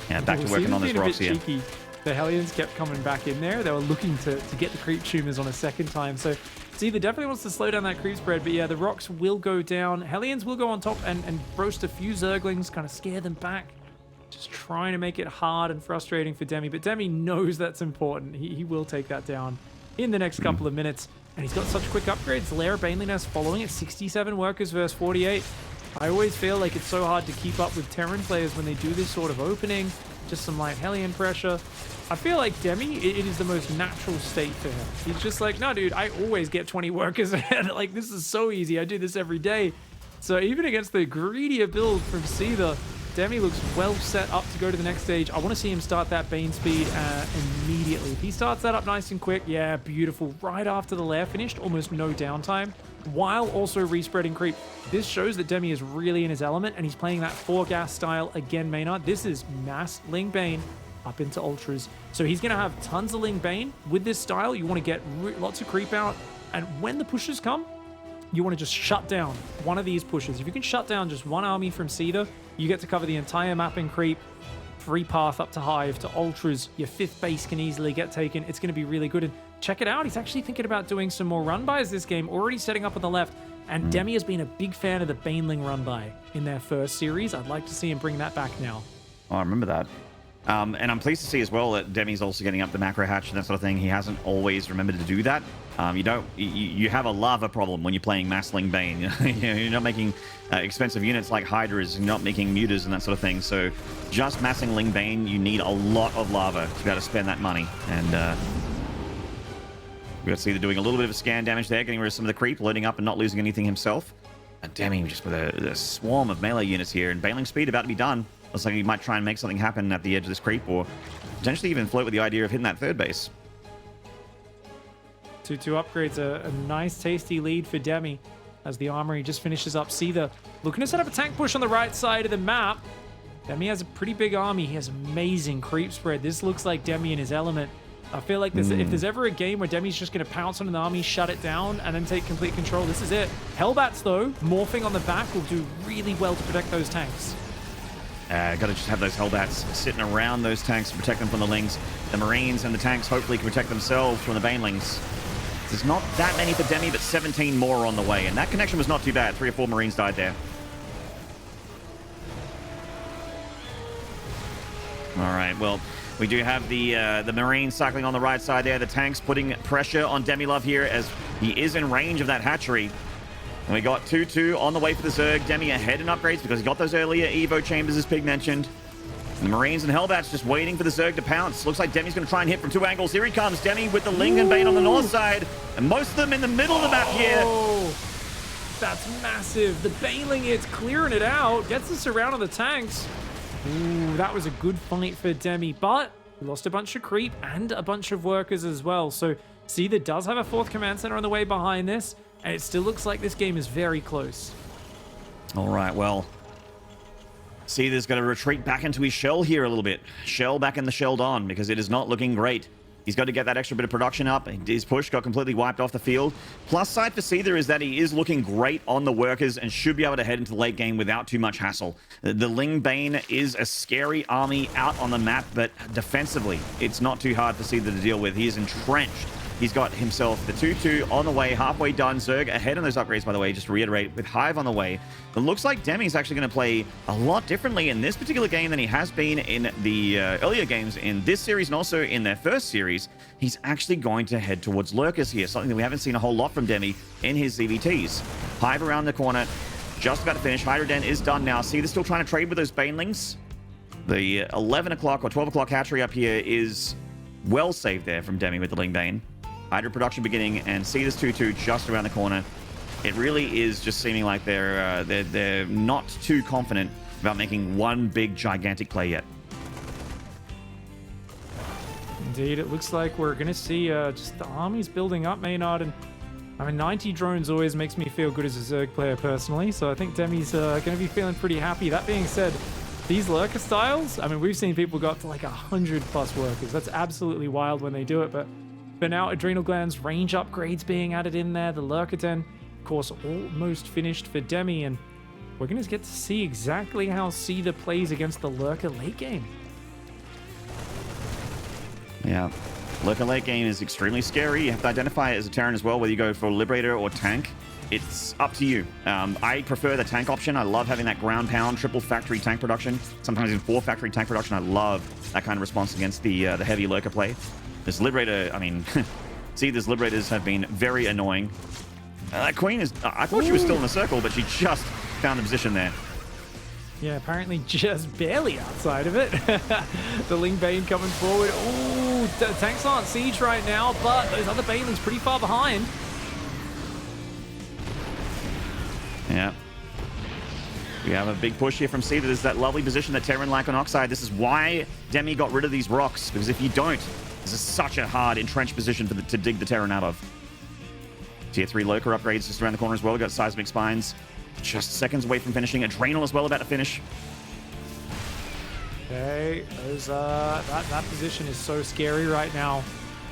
Yeah, back to working on this rocks here. Cheeky. The Hellions kept coming back in there. They were looking to get the creep tumors on a second time. So Seither definitely wants to slow down that creep spread. But yeah, the rocks will go down. Hellions will go on top and roast a few Zerglings, kind of scare them back. Just trying to make it hard and frustrating for Demi. But Demi knows that's important. He will take that down in the next couple of minutes. And he's got such quick upgrades. Lair Baneley Nest following it. 67 workers versus 48. I always feel like it's so hard to keep up with Terran players when they do this sort of opening. Just some light Hellion pressure. I feel like Demi, it is the most natural state for him. He's just like, no, dude, I always get 20 workers ahead. Like, this is so easy. I do this every day. So even against the greedier build from Seither, Demi looks well set up to go to the next stage. I want to see him start that Bane speed immediately. If he starts that up nice and quick, yeah, beautiful. Right after the lair finished, almost no downtime, while also respreading creep. This shows that Demi is really in his element, and he's playing that 4-gas style again, Maynard. This is mass Ling Bane up into Ultras. So he's going to have tons of Ling Bane. With this style, you want to get lots of creep out, and when the pushes come, you want to just shut down one of these pushes. If you can shut down just one army from Seither, you get to cover the entire map in creep. Free path up to Hive to Ultras. Your 5th base can easily get taken. It's going to be really good. And check it out. He's actually thinking about doing some more run-bys this game. Already setting up on the left. And Demi has been a big fan of the Baneling run-by in their first series. I'd like to see him bring that back now. Oh, I remember that. And I'm pleased to see as well that Demi's also getting up the macro hatch and that sort of thing. He hasn't always remembered to do that. You have a lava problem when you're playing Massling Bane. You're not making expensive units like Hydras, you're not making Mutas and that sort of thing. So just massing Ling Bane, you need a lot of lava to be able to spend that money. And we got Seither doing a little bit of scan damage there, getting rid of some of the creep, loading up and not losing anything himself. And Demi just with a swarm of melee units here, and Baneling speed about to be done. Looks like he might try and make something happen at the edge of this creep, or potentially even float with the idea of hitting that 3rd base. 2-2 upgrades, a nice tasty lead for Demi as the armory just finishes up. Seither looking to set up a tank push on the right side of the map. Demi has a pretty big army. He has amazing creep spread. This looks like Demi in his element. I feel like this, if there's ever a game where Demi's just going to pounce on an army, shut it down, and then take complete control, this is it. Hellbats, though, morphing on the back will do really well to protect those tanks. Got to just have those Hellbats sitting around those tanks to protect them from the Lings. The Marines and the tanks hopefully can protect themselves from the Banelings. There's not that many for Demi, but 17 more on the way. And that connection was not too bad. 3 or 4 Marines died there. All right, well, we do have the Marines cycling on the right side there. The tanks putting pressure on Demilove here as he is in range of that hatchery. And we got 2-2 on the way for the Zerg. Demi ahead in upgrades because he got those earlier Evo chambers, as Pig mentioned. And the Marines and Hellbats just waiting for the Zerg to pounce. Looks like Demi's going to try and hit from 2 angles. Here he comes, Demi with the Ling and Bane on the north side. And most of them in the middle of the map here. Oh, that's massive. The Baneling, it's clearing it out. Gets us around on the tanks. Ooh, that was a good fight for Demi. But we lost a bunch of creep and a bunch of workers as well. So Seither does have a 4th command center on the way behind this. And it still looks like this game is very close. All right, well, Seither's going to retreat back into his shell here a little bit. Shell back in the shelled on because it is not looking great. He's got to get that extra bit of production up. His push got completely wiped off the field. Plus side for Seither is that he is looking great on the workers and should be able to head into the late game without too much hassle. The Ling Bane is a scary army out on the map, but defensively, it's not too hard for Seither to deal with. He is entrenched. He's got himself the 2-2 on the way, halfway done. Zerg ahead on those upgrades, by the way, just to reiterate, with Hive on the way. It looks like Demi's actually going to play a lot differently in this particular game than he has been in the earlier games in this series and also in their first series. He's actually going to head towards Lurkers here, something that we haven't seen a whole lot from Demi in his ZVTs. Hive around the corner, just about to finish. Hydra Den is done now. See, they're still trying to trade with those Banelings. The 11 o'clock or 12 o'clock hatchery up here is well saved there from Demi with the Ling Bane. Hydra production beginning, and see this 2-2 just around the corner. It really is just seeming like they're not too confident about making one big gigantic play yet. Indeed, it looks like we're going to see just the armies building up, Maynard. And I mean, 90 drones always makes me feel good as a Zerg player personally, so I think Demi's going to be feeling pretty happy. That being said, these lurker styles, I mean, we've seen people go up to like 100+ workers. That's absolutely wild when they do it, but for now, Adrenal Glands, range upgrades being added in there, the Lurker Den, of course, almost finished for Demi, and we're going to get to see exactly how Seither plays against the Lurker late game. Yeah, Lurker late game is extremely scary. You have to identify it as a Terran as well, whether you go for Liberator or Tank. It's up to you. I prefer the tank option. I love having that ground pound, triple factory tank production. Sometimes even 4 factory tank production. I love that kind of response against the heavy Lurker play. This Liberator, I mean, see, these Liberators have been very annoying. That Queen is, I thought she was still in the circle, but she just found the position there. Yeah, apparently just barely outside of it. The Ling Bane coming forward. Ooh, the tanks aren't siege right now, but those other Banelings pretty far behind. Yeah. We have a big push here from Seither. There's that lovely position that Terran like on Oxide. This is why Demi got rid of these rocks, because if you don't, this is such a hard entrenched position for to dig the Terran out of. Tier 3 Lurker upgrades just around the corner as well. We've got Seismic Spines just seconds away from finishing. Adrenal as well about to finish. Okay, that position is so scary right now.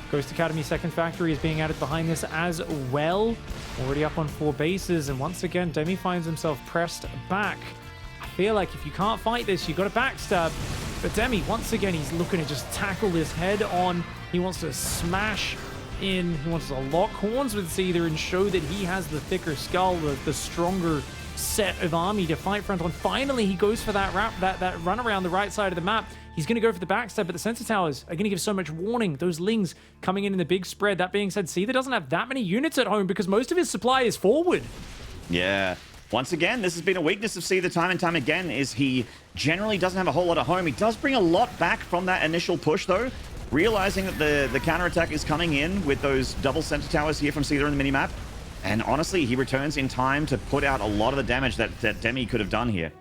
Ghost Academy second factory is being added behind this as well. Already up on 4 bases, and once again, Demi finds himself pressed back. I feel like if you can't fight this, you've got to backstab. But Demi, once again, he's looking to just tackle this head on. He wants to smash in. He wants to lock horns with Seither and show that he has the thicker skull, the stronger set of army to fight front on. Finally, he goes for that run around the right side of the map. He's going to go for the backstab, but the sensor towers are going to give so much warning. Those Lings coming in the big spread. That being said, Seither doesn't have that many units at home because most of his supply is forward. Yeah. Once again, this has been a weakness of Seither time and time again, is he generally doesn't have a whole lot of home. He does bring a lot back from that initial push, though, realizing that the counterattack is coming in with those double center towers here from Seither in the minimap. And honestly, he returns in time to put out a lot of the damage that Demi could have done here.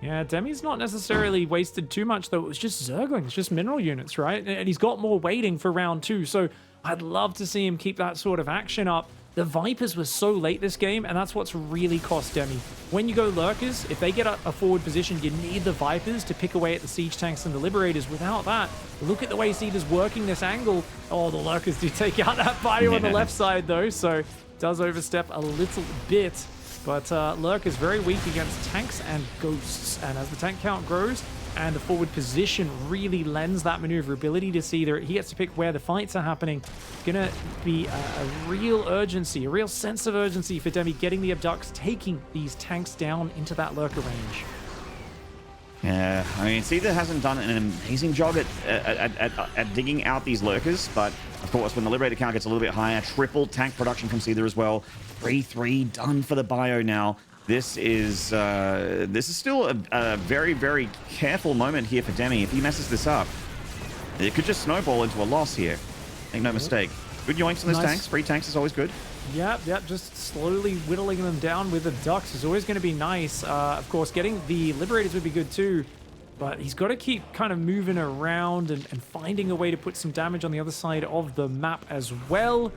Yeah, Demi's not necessarily wasted too much, though. It was just Zerglings, it's just mineral units, right? And he's got more waiting for round 2, so I'd love to see him keep that sort of action up. The Vipers were so late this game, and that's what's really cost Demi. When you go Lurkers, if they get a forward position, you need the Vipers to pick away at the Siege Tanks and the Liberators. Without that, look at the way Seither's working this angle. Oh, the Lurkers do take out that bio on the left side, though, so does overstep a little bit. But Lurk is very weak against tanks and ghosts, and as the tank count grows and the forward position really lends that maneuverability to Seither, he gets to pick where the fights are happening. Gonna be a real urgency, a real sense of urgency for Demi getting the abducts, taking these tanks down into that Lurker range. Yeah, I mean, Seither hasn't done an amazing job at digging out these Lurkers, but of course, when the Liberator count gets a little bit higher, triple tank production from Seither as well. 3-3 done for the bio now. This is still a very, very careful moment here for Demi. If he messes this up, it could just snowball into a loss here. Make no mistake. Good yoinks on those tanks. Free tanks is always good. Yep, just slowly whittling them down with the ducks is always going to be nice. Of course, getting the Liberators would be good too, but he's got to keep kind of moving around and finding a way to put some damage on the other side of the map as well.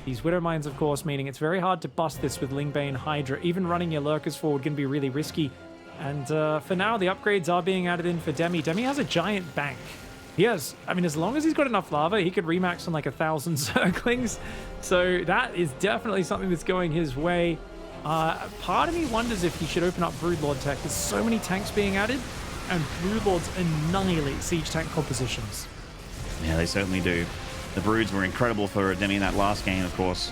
These Widow Mines, of course, meaning it's very hard to bust this with Lingbane Hydra. Even running your Lurkers forward can be really risky. And for now, the upgrades are being added in for Demi. Demi has a giant bank. Yes, I mean, as long as he's got enough lava, he could remax on like 1,000 circlings. So that is definitely something that's going his way. Part of me wonders if he should open up Broodlord tech. There's so many tanks being added, and Broodlords annihilate siege tank compositions. Yeah, they certainly do. The Broods were incredible for Demi in that last game, of course.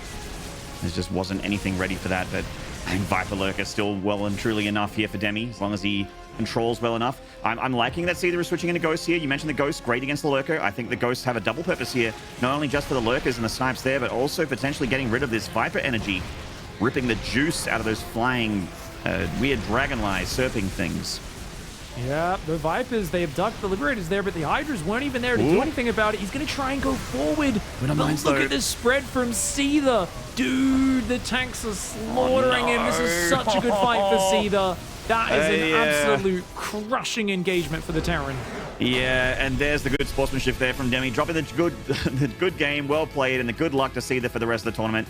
There just wasn't anything ready for that, but I think Viper Lurker still well and truly enough here for Demi, as long as he controls well enough. I'm liking that Seither is switching into Ghosts here. You mentioned the Ghost, great against the Lurker. I think the Ghosts have a double purpose here, not only just for the Lurkers and the snipes there, but also potentially getting rid of this Viper energy, ripping the juice out of those flying, weird dragon-lies, serping things. Yeah, the Vipers, they abduct the Liberators there, but the Hydras weren't even there to do anything about it. He's going to try and go forward. But look at this spread from Seither. Dude, the tanks are slaughtering him. This is such a good fight for Seither. That is an absolute crushing engagement for the Terran. Yeah, and there's the good sportsmanship there from Demi, dropping the good game, well played, and the good luck to Seither for the rest of the tournament.